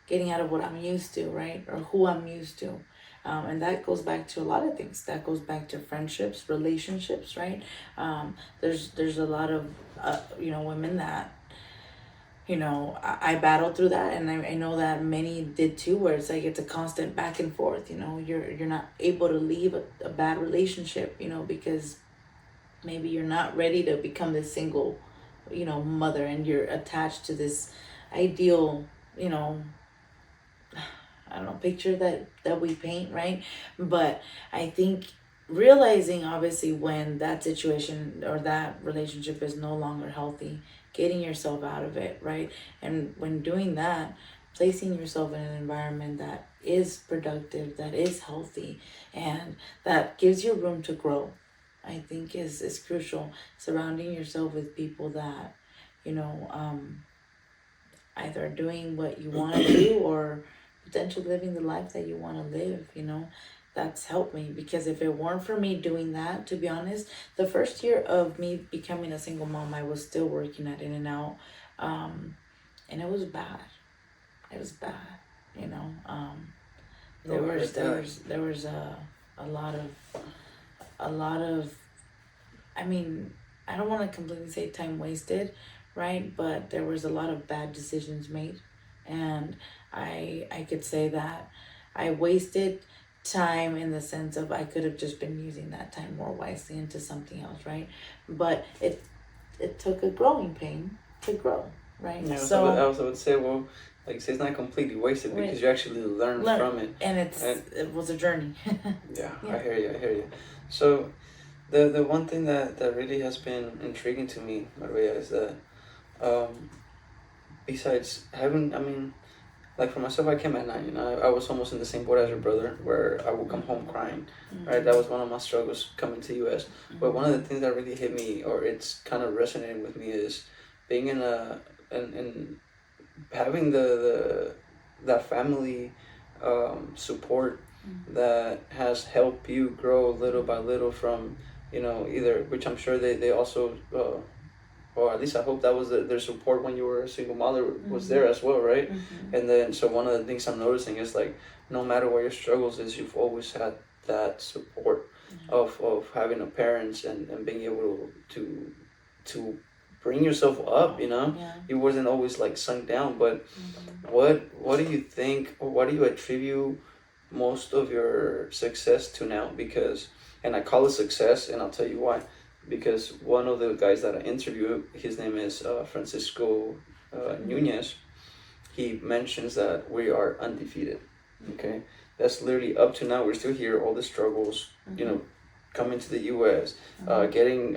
getting out of what I'm used to, right, or who I'm used to, and that goes back to a lot of things. That goes back to friendships, relationships, right? There's a lot of you know, women that, you know, I battled through that, and I know that many did too, where it's like it's a constant back and forth. You know, you're not able to leave a bad relationship, you know, because maybe you're not ready to become this single, you know, mother, and you're attached to this ideal, you know, I don't know, picture that we paint, right? But I think realizing, obviously, when that situation or that relationship is no longer healthy, getting yourself out of it, right? And when doing that, placing yourself in an environment that is productive, that is healthy, and that gives you room to grow, I think is crucial. Surrounding yourself with people that, you know, either are doing what you want to do, or potentially living the life that you want to live, you know. That's helped me, because if it weren't for me doing that, to be honest, the first year of me becoming a single mom, I was still working at In-N-Out, and it was bad. It was bad, you know. There was a lot of, I mean, I don't want to completely say time wasted, right? But there was a lot of bad decisions made, and I could say that I wasted time in the sense of I could have just been using that time more wisely into something else, right? But it took a growing pain to grow, right? Yeah, so I also would say, well, like you say, it's not completely wasted because you actually learn from it. And it was a journey. Yeah, I hear you. So the one thing that really has been intriguing to me, Maria, is that besides having, I mean, like for myself, I came at 9. You know, I was almost in the same boat as your brother, where I would come home crying. Right, that was one of my struggles coming to U.S. But one of the things that really hit me, or it's kind of resonating with me, is being in having that family support that has helped you grow little by little from, you know, either, which I'm sure they also or at least I hope that was their support when you were a single mother was there as well, right? And then so one of the things I'm noticing is like no matter what your struggles is, you've always had that support of having a parents and being able to bring yourself up, you know. You wasn't always like sunk down. But what do you think, or what do you attribute most of your success to now? Because, and I call it success, and I'll tell you why. Because one of the guys that I interviewed, his name is Francisco Nunez. He mentions that we are undefeated. Okay, that's literally up to now. We're still here. All the struggles, you know, coming to the U.S., getting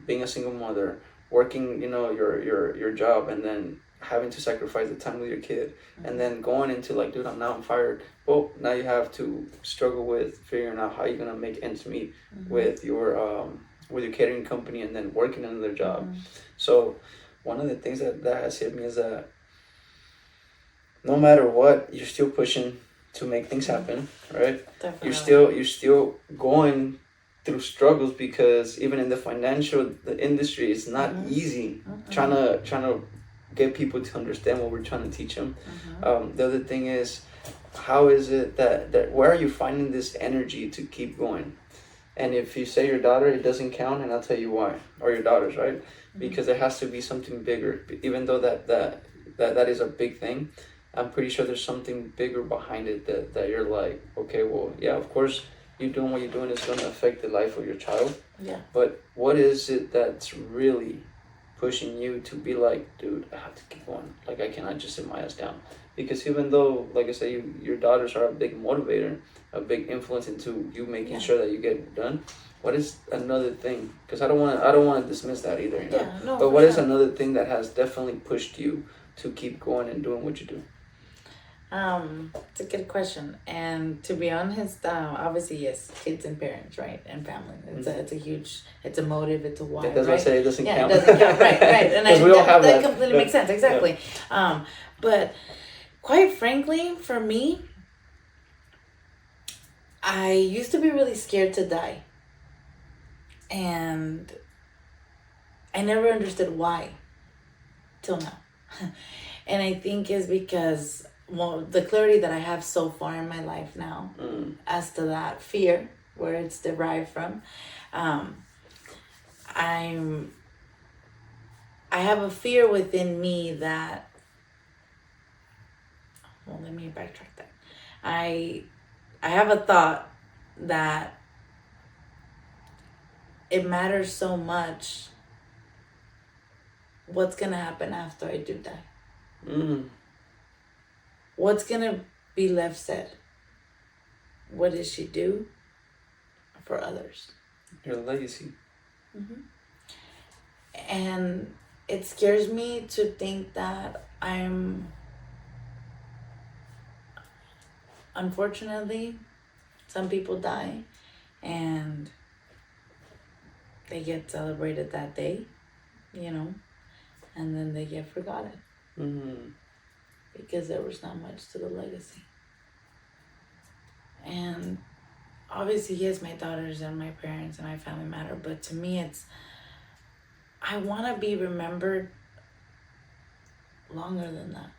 being a single mother, working, you know, your job, and then having to sacrifice the time with your kid, and then going into like, dude, I'm fired. Well, now you have to struggle with figuring out how you're gonna make ends meet with your catering company, and then working another job. So one of the things that has hit me is that no matter what, you're still pushing to make things happen, right? Definitely. You're still going through struggles, because even in the industry, it's not easy trying to get people to understand what we're trying to teach them. The other thing is, how is it that where are you finding this energy to keep going? And if you say your daughter, it doesn't count, and I'll tell you why. Or your daughters, right? Because there has to be something bigger. Even though that is a big thing, I'm pretty sure there's something bigger behind it that you're like, okay, well, yeah, of course, you doing what you're doing is going to affect the life of your child. Yeah. But what is it that's really pushing you to be like, dude, I have to keep going. Like, I cannot just sit my ass down. Because even though, like I say, your daughters are a big motivator, a big influence into you making sure that you get it done, what is another thing? Because I don't want to dismiss that either, you know. Yeah, no, but what is another thing that has definitely pushed you to keep going and doing what you do? It's a good question, and to be honest, obviously yes, kids and parents, right, and family. It's a huge, it's a motive, it's a why. Yeah, that's right? why I say it doesn't count. It doesn't count, right, and we all have that. completely makes sense, exactly. But quite frankly, for me, I used to be really scared to die, and I never understood why till now. And I think is because, well, the clarity that I have so far in my life now as to that fear, where it's derived from, I have a fear within me that, well, let me backtrack that. I have a thought that it matters so much what's gonna happen after I do die. What's gonna be left said? What did she do for others? Your legacy. And it scares me to think that unfortunately, some people die and they get celebrated that day, you know, and then they get forgotten. Because there was not much to the legacy. And obviously, yes, my daughters and my parents and my family matter, but to me, I want to be remembered longer than that.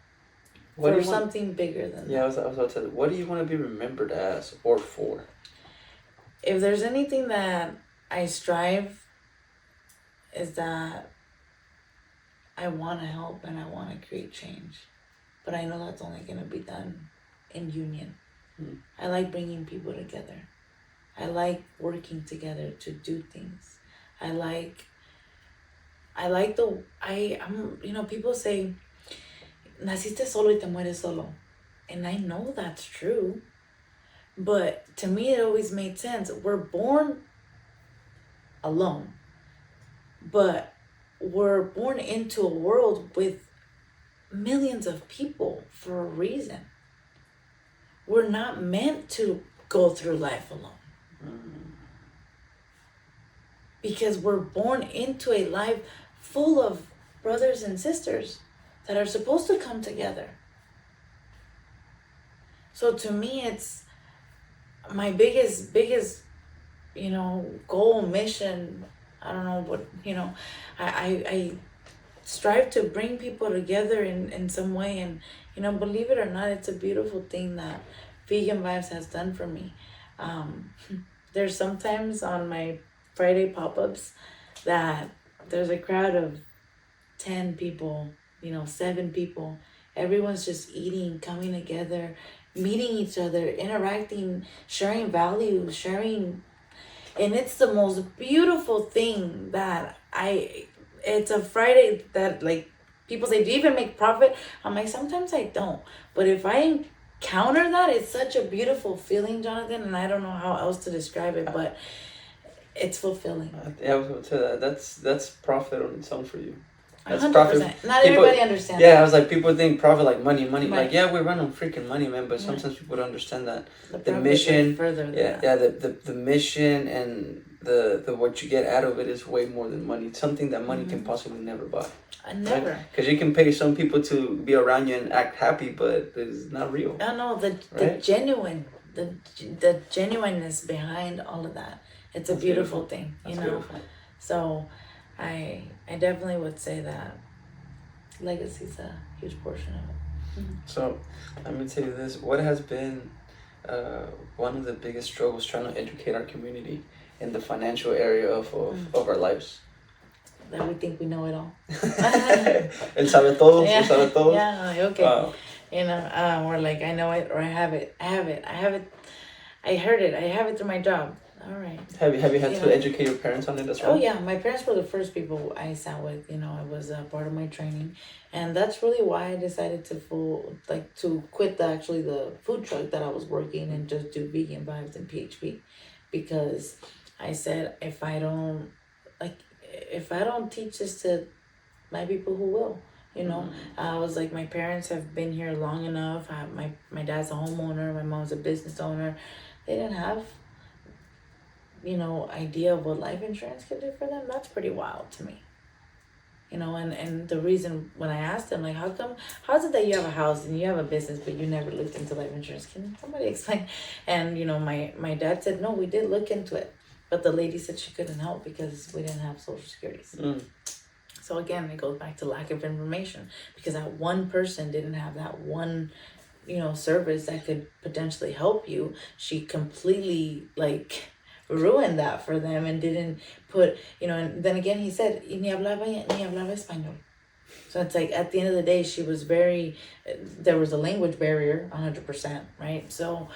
For something bigger than that. Yeah, I was about to tell you, what do you want to be remembered as or for? If there's anything that I strive, is that I want to help and I want to create change. but I know that's only going to be done in union. Mm. I like bringing people together. I like working together to do things. I'm, people say, naciste solo y te mueres solo. And I know that's true. But to me, it always made sense. We're born alone. But we're born into a world with millions of people for a reason. We're not meant to go through life alone. Because we're born into a life full of brothers and sisters that are supposed to come together. So to me, it's my biggest, goal, mission. I don't know what, I strive to bring people together in some way. And, believe it or not, it's a beautiful thing that Vegan Vibes has done for me. There's sometimes on my Friday pop-ups that there's a crowd of 10 people, 7 people. Everyone's just eating, coming together, meeting each other, interacting, sharing values, sharing. And it's the most beautiful thing that it's a Friday that, like, people say, do you even make profit? I'm like, sometimes I don't. But if I encounter that, it's such a beautiful feeling, Jonathan, and I don't know how else to describe it, but it's fulfilling. Yeah, I was going to say that's profit on its own for you. That's 100%. profit. Not People, everybody understands yeah, that. I was like, people think profit like money. Right. Like, yeah, we run on freaking money, man. But sometimes people don't understand that the profit mission, goes further than that. the mission and the what you get out of it is way more than money. It's something that money can possibly never buy. Never. Because you can pay some people to be around you and act happy, but it's not real. I know the genuine, the genuineness behind all of that. It's a beautiful thing, Beautiful. So, I definitely would say that legacy is a huge portion of it. Mm-hmm. So, let me tell you this: what has been one of the biggest struggles trying to educate our community in the financial area of our lives? That we think we know it all. El sabe todo, Yeah. el sabe todo. Yeah, okay. Or like, I know it, or I have it. I heard it. I have it through my job. All right. Have you had to educate your parents on it as well? Oh yeah, my parents were the first people I sat with. It was a part of my training, and that's really why I decided to quit the food truck that I was working and just do Vegan Vibes and PHP, because I said if I don't teach this to my people, who will? I was like, my parents have been here long enough. My dad's a homeowner. My mom's a business owner. They didn't have idea of what life insurance could do for them. That's pretty wild to me. And the reason when I asked them, like, how's it that you have a house and you have a business, but you never looked into life insurance? Can somebody explain? And, my dad said, no, we did look into it. But the lady said she couldn't help because we didn't have social securities. So again, it goes back to lack of information, because that one person didn't have that one, service that could potentially help you. She completely, ruined that for them and didn't put, and then again he said, ni hablaba español. So it's like, at the end of the day, she was there was a language barrier, 100%, right? So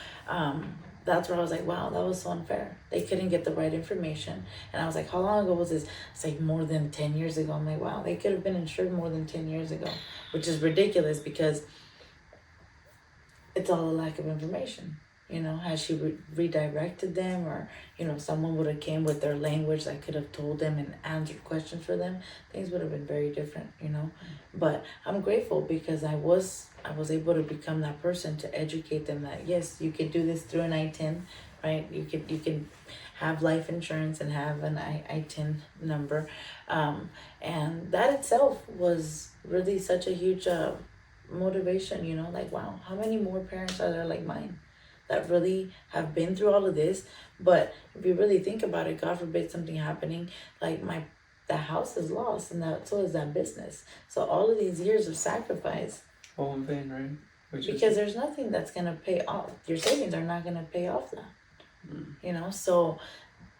that's where I was like, wow, that was so unfair. They couldn't get the right information. And I was like, how long ago was this? It's like more than 10 years ago. I'm like, wow, they could have been insured more than 10 years ago, which is ridiculous, because it's all a lack of information. Had she redirected them, or, someone would have came with their language that could have told them and answered questions for them, things would have been very different, But I'm grateful because I was able to become that person to educate them that, yes, you could do this through an I-10, right? You can have life insurance and have an I-10 number. And that itself was really such a huge motivation, like, wow, how many more parents are there like mine that really have been through all of this? But if you really think about it, God forbid something happening, like that house is lost, and so is that business. So all of these years of sacrifice, all in vain, right? Because there's nothing that's gonna pay off. Your savings are not gonna pay off that. So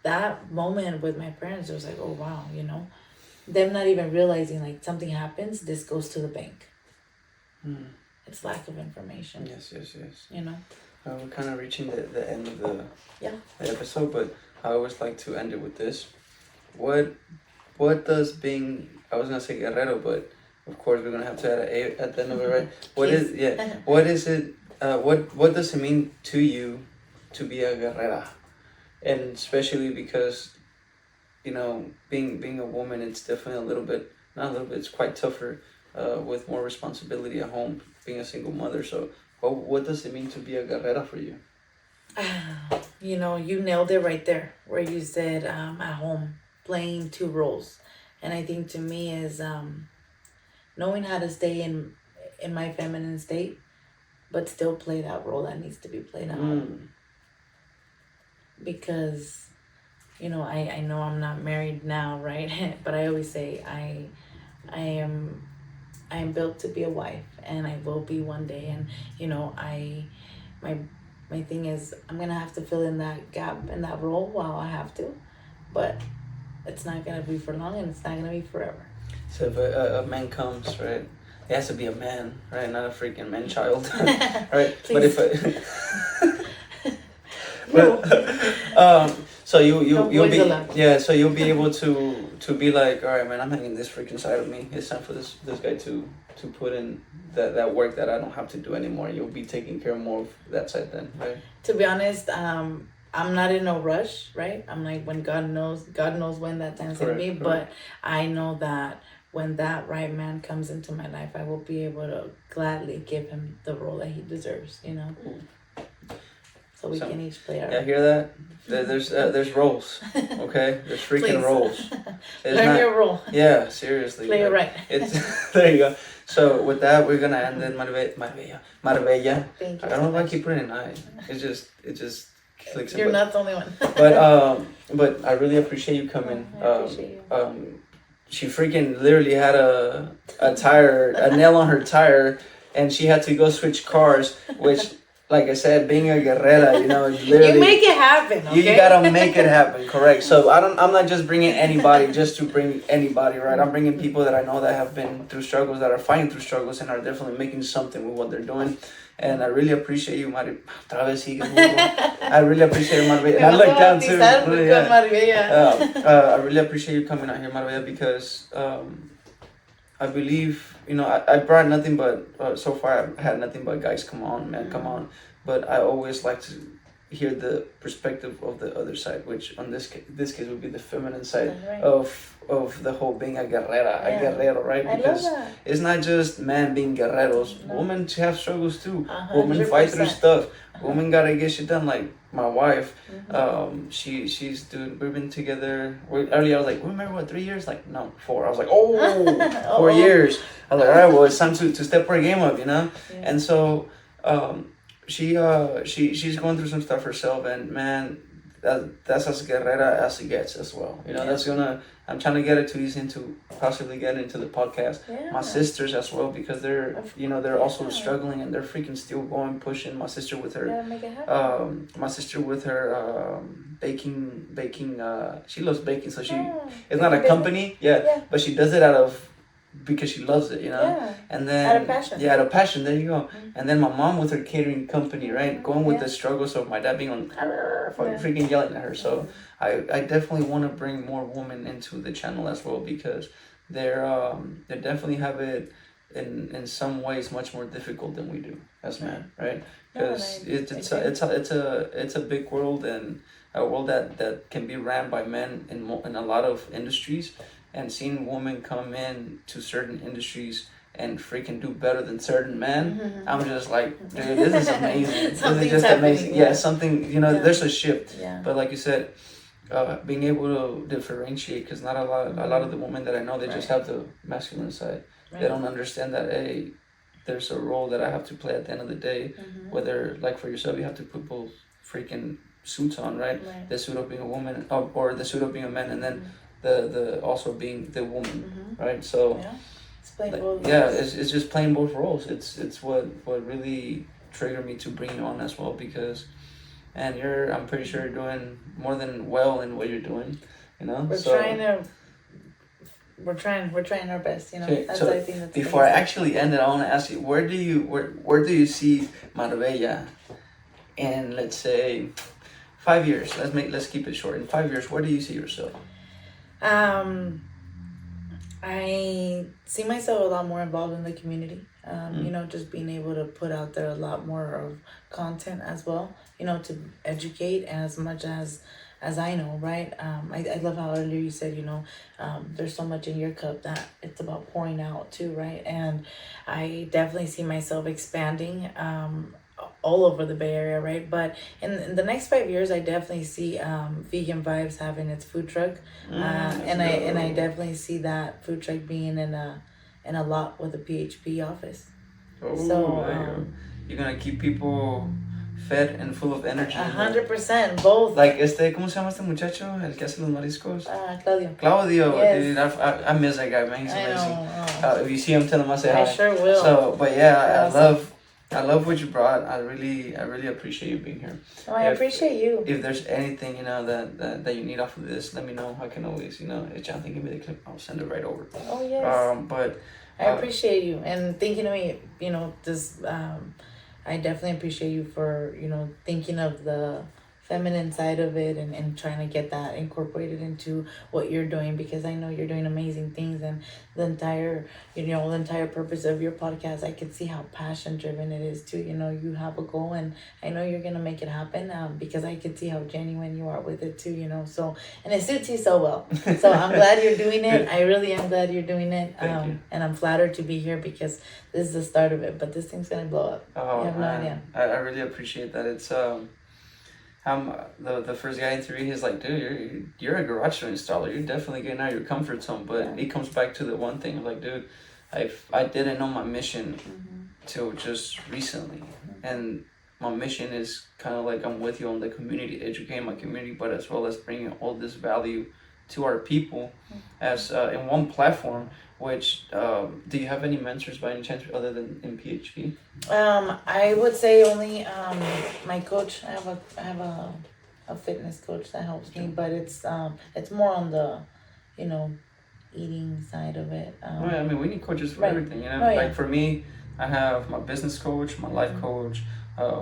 that moment with my parents, it was like, oh wow, them not even realizing, like, something happens, this goes to the bank. it's lack of information. Yes. You know. We're kind of reaching the end of the episode, but I always like to end it with this. What does being, I was gonna say guerrero, but of course we're gonna have to add an A at the end of it, right? What is it? What does it mean to you to be a guerrera? And especially because, being a woman, it's definitely it's quite tougher, with more responsibility at home, being a single mother. So what does it mean to be a guerrera for you? You nailed it right there, where you said at home, playing two roles. And I think to me is knowing how to stay in my feminine state, but still play that role that needs to be played at home. Because, I know I'm not married now, right? But I always say I am built to be a wife, and I will be one day. And, my thing is, I'm going to have to fill in that gap in that role while I have to. But it's not going to be for long, and it's not going to be forever. So if a man comes, right, it has to be a man, right? Not a freaking man-child, right? But if so you'll be so you'll be able to be like, all right, man, I'm hanging this freaking side of me. It's time for this guy to put in that work that I don't have to do anymore. You'll be taking care more of that side then, right? To be honest, I'm not in no rush, right? I'm like, when God knows when that time's gonna be. But I know that when that right man comes into my life, I will be able to gladly give him the role that he deserves, So we can each play our role. Yeah, hear that? There's roles, okay? There's freaking roles. Learn your role. Yeah, seriously. Play it right. There you go. So with that, we're gonna end it. Marbella. Thank you. I don't know if I keep putting an I. It just clicks. You're not the only one. But I really appreciate you coming. I appreciate you. She freaking literally had a nail on her tire, and she had to go switch cars, which, like I said, being a guerrera, literally, you make it happen. Okay? You gotta make it happen, correct? So I'm not just bringing anybody just to bring anybody, right? I'm bringing people that I know that have been through struggles, that are fighting through struggles, and are definitely making something with what they're doing. And I really appreciate you, Mari. I really appreciate you, Marbella. And I look down too. I really appreciate you coming out here, Marbella, because I believe, I brought nothing but, so far I've had nothing but guys, come on, man, come on. But I always like to hear the perspective of the other side, which on this case would be the feminine side of the whole being a guerrera, a guerrero, right? Because it's not just men being guerreros. No. Women have struggles too. 100%. Women fight through stuff. Women gotta get shit done. Like my wife, she's we've been together. Earlier I was like, we're married 3 years? Like, no, 4. I was like, 4 years. I was like, all right, well, it's time to step her game up, Yeah. And so she's going through some stuff herself, and man, that's as guerrera as it gets as well. I'm trying to get it to ease into, possibly get into the podcast. Yeah. My sisters as well, because they're also struggling, and they're freaking still going, pushing. My sister with her, baking. She loves baking, so it's not a company, but she does it because she loves it, and then out of passion, there you go. And then my mom with her catering company, right, going with the struggles of my dad being on freaking yelling at her. So I definitely want to bring more women into the channel as well, because they definitely have it in some ways much more difficult than we do as men, right? Because it's a big world, and a world that can be ran by men in a lot of industries. And seeing women come in to certain industries and freaking do better than certain men, I'm just like, dude, this is amazing. This is just amazing. Yeah, something, there's a shift. Yeah. But like you said, being able to differentiate, because not a lot of the women that I know, they just have the masculine side. Right. They don't understand that, hey, there's a role that I have to play at the end of the day. Whether, like for yourself, you have to put both freaking suits on, right? The suit of being a woman, or the suit of being a man, and then the also being the woman, right? So it's just playing both roles. It's what really triggered me to bring you on as well, because I'm pretty sure you're doing more than well in what you're doing, We're trying to we're trying our best, Okay, That's, so I think that's before I actually end it, I want to ask you, where do you see Marbella in, let's say, 5 years? Let's keep it short. In 5 years, where do you see yourself? I see myself a lot more involved in the community. Just being able to put out there a lot more of content as well, to educate as much as I know, right? I love how earlier you said, there's so much in your cup that it's about pouring out too, right? And I definitely see myself expanding all over the Bay Area, right? But in the next 5 years, I definitely see Vegan Vibes having its food truck, and I definitely see that food truck being in a lot with a PHP office. Oh, so you're gonna keep people fed and full of energy. 100%, both. Like ¿cómo se llama este muchacho? El que hace los mariscos. Claudio. Claudio, yes. Dude, I miss that guy, man. He's amazing. If you see him, tell him I say hi. I sure will. So, but yeah, awesome. I love what you brought. I really appreciate you being here. Oh, I appreciate you. If there's anything that you need off of this, let me know. I can always Jonathan, give me the clip. I'll send it right over. Oh yes. But I appreciate you and thinking of me. I definitely appreciate you for thinking of the feminine side of it and trying to get that incorporated into what you're doing, because I know you're doing amazing things, and the entire purpose of your podcast, I can see how passion driven it is too. You have a goal, and I know you're gonna make it happen, because I can see how genuine you are with it too, so, and it suits you so well. So I'm glad you're doing it. I really am glad you're doing it. Thank you. And I'm flattered to be here, because this is the start of it, but this thing's gonna blow up. Oh, I have no idea. I really appreciate that. It's I'm the first guy interviewed. He's like, dude, you're a garage door installer. You're definitely getting out of your comfort zone. But it comes back to the one thing of like, dude, I didn't know my mission till just recently, and my mission is kind of like I'm with you on the community, educating my community, but as well as bringing all this value to our people as in one platform. Which do you have any mentors by any chance other than in PHP? I would say only my coach. I have a fitness coach that helps me, but it's more on the eating side of it. I mean, we need coaches for everything, Like for me, I have my business coach, my life coach. I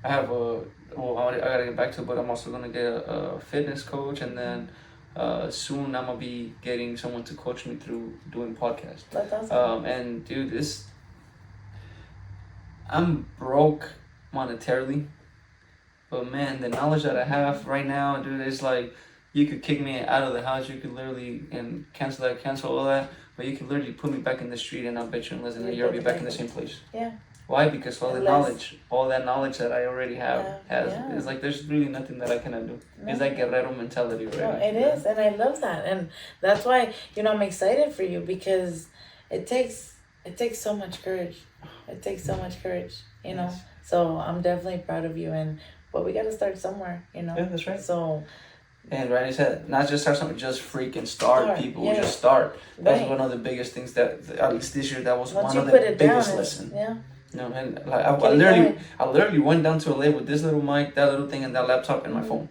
have I gotta get back to it, but I'm also gonna get a fitness coach, and then soon I'm gonna be getting someone to coach me through doing podcasts. That's awesome. And dude, I'm broke monetarily, but man, the knowledge that I have right now, dude, is like you could kick me out of the house, you could literally cancel all that, but you could literally put me back in the street, and I'll bet you in less than a year I'll be back in the same place. Yeah. Why? Because all that knowledge that I already have it's like there's really nothing that I cannot do. No. It's like guerrero mentality, right? No, it is, and I love that, and that's why I'm excited for you, because it takes so much courage. It takes so much courage, Yes. So I'm definitely proud of you, but we got to start somewhere, Yeah, that's right. So. And right, you said not just start something, just freaking start people. Yeah. Just start. That's one of the biggest things that at least this year that was one of the biggest lessons. Yeah. And like I literally went down to LA with this little mic, that little thing, and that laptop and my phone.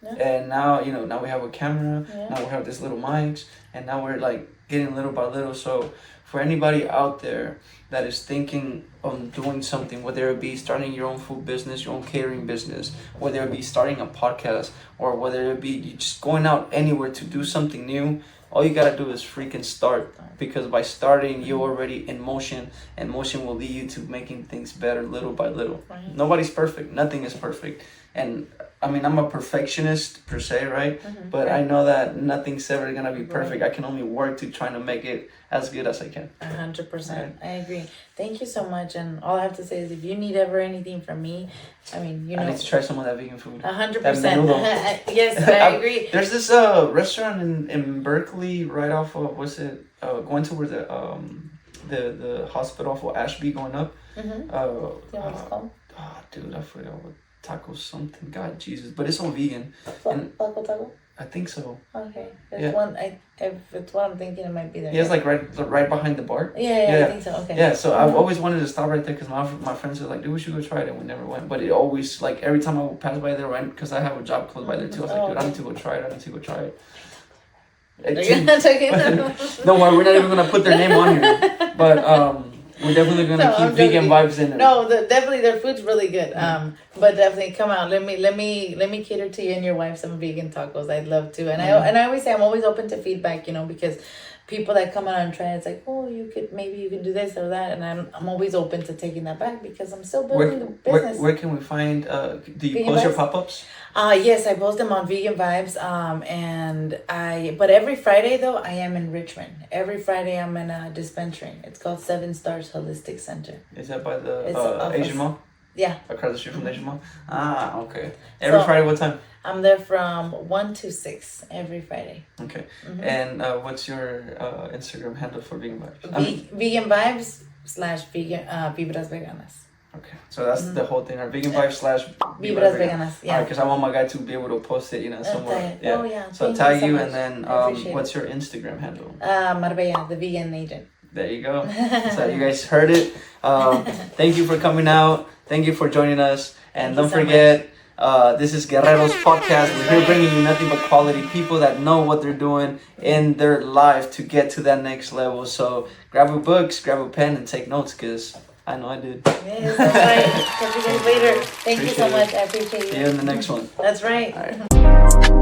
Yeah. And now now we have a camera. Yeah. Now we have this little mics, and now we're like getting little by little. So for anybody out there that is thinking of doing something, whether it be starting your own food business, your own catering business, whether it be starting a podcast, or whether it be you just going out anywhere to do something new, all you gotta do is freaking start, because by starting you're already in motion, and motion will lead you to making things better little by little. Right. Nobody's perfect. Nothing is perfect. And I mean, I'm a perfectionist per se, right? Mm-hmm. But I know that nothing's ever gonna be perfect. Right. I can only work to try to make it as good as I can. 100%. Right. I agree. Thank you so much. And all I have to say is, if you need ever anything from me, I mean, I need to try some of that vegan food. 100%. Yes, I agree. There's this restaurant in Berkeley, right off of going to where the hospital for Ashby going up. Mm-hmm. What it's called? Dude, I forgot what. Taco something, God Jesus, but it's all vegan. Taco? I think so. Okay, there's one. If it's what I'm thinking, it might be there. Yeah, it's like right behind the bar. Yeah, I think so. Okay. Yeah, so I've always wanted to stop right there, because my friends were like, dude, we should go try it, and we never went. But it always, like, every time I would pass by there, right, because I have a job close by there too, I was like, dude, I need to go try it. No, we're not even gonna put their name on here, but we're definitely gonna keep vegan vibes in it. No, definitely their food's really good. But definitely come out. Let me cater to you and your wife some vegan tacos. I'd love to. And I always say I'm always open to feedback. Because people that come out and try, it's like, oh, you could do this or that, and I'm always open to taking that back because I'm still building the business. Where can we find? Do you post your pop-ups? Yes, I post them on Vegan Vibes. But every Friday though, I am in Richmond. Every Friday I'm in a dispensary. It's called 7 Stars Holistic Center. Is that by the Asian Mall? Yeah. Across the street from the Asian Mall? Ah, okay. Every Friday, what time? I'm there from 1 to 6 every Friday. Okay. And what's your Instagram handle for Vegan Vibes? Vegan Vibes / vegan Vibras Veganas. Okay, so that's the whole thing. Our Vegan Vibes / Vibras Veganas. Yeah. Because I want my guy to be able to post it, somewhere. Yeah. Oh yeah. So tag you, and then what's your Instagram handle? Marbella, the vegan agent. There you go. So you guys heard it. Thank you for coming out. Thank you for joining us, and don't forget. This is Guerreros Podcast. We're here bringing you nothing but quality people that know what they're doing in their life to get to that next level. So grab a book, grab a pen, and take notes, because I know I did. Yes, that's right. Catch you guys later. Thank you so much. I appreciate you. See you in the next one. That's right. All right.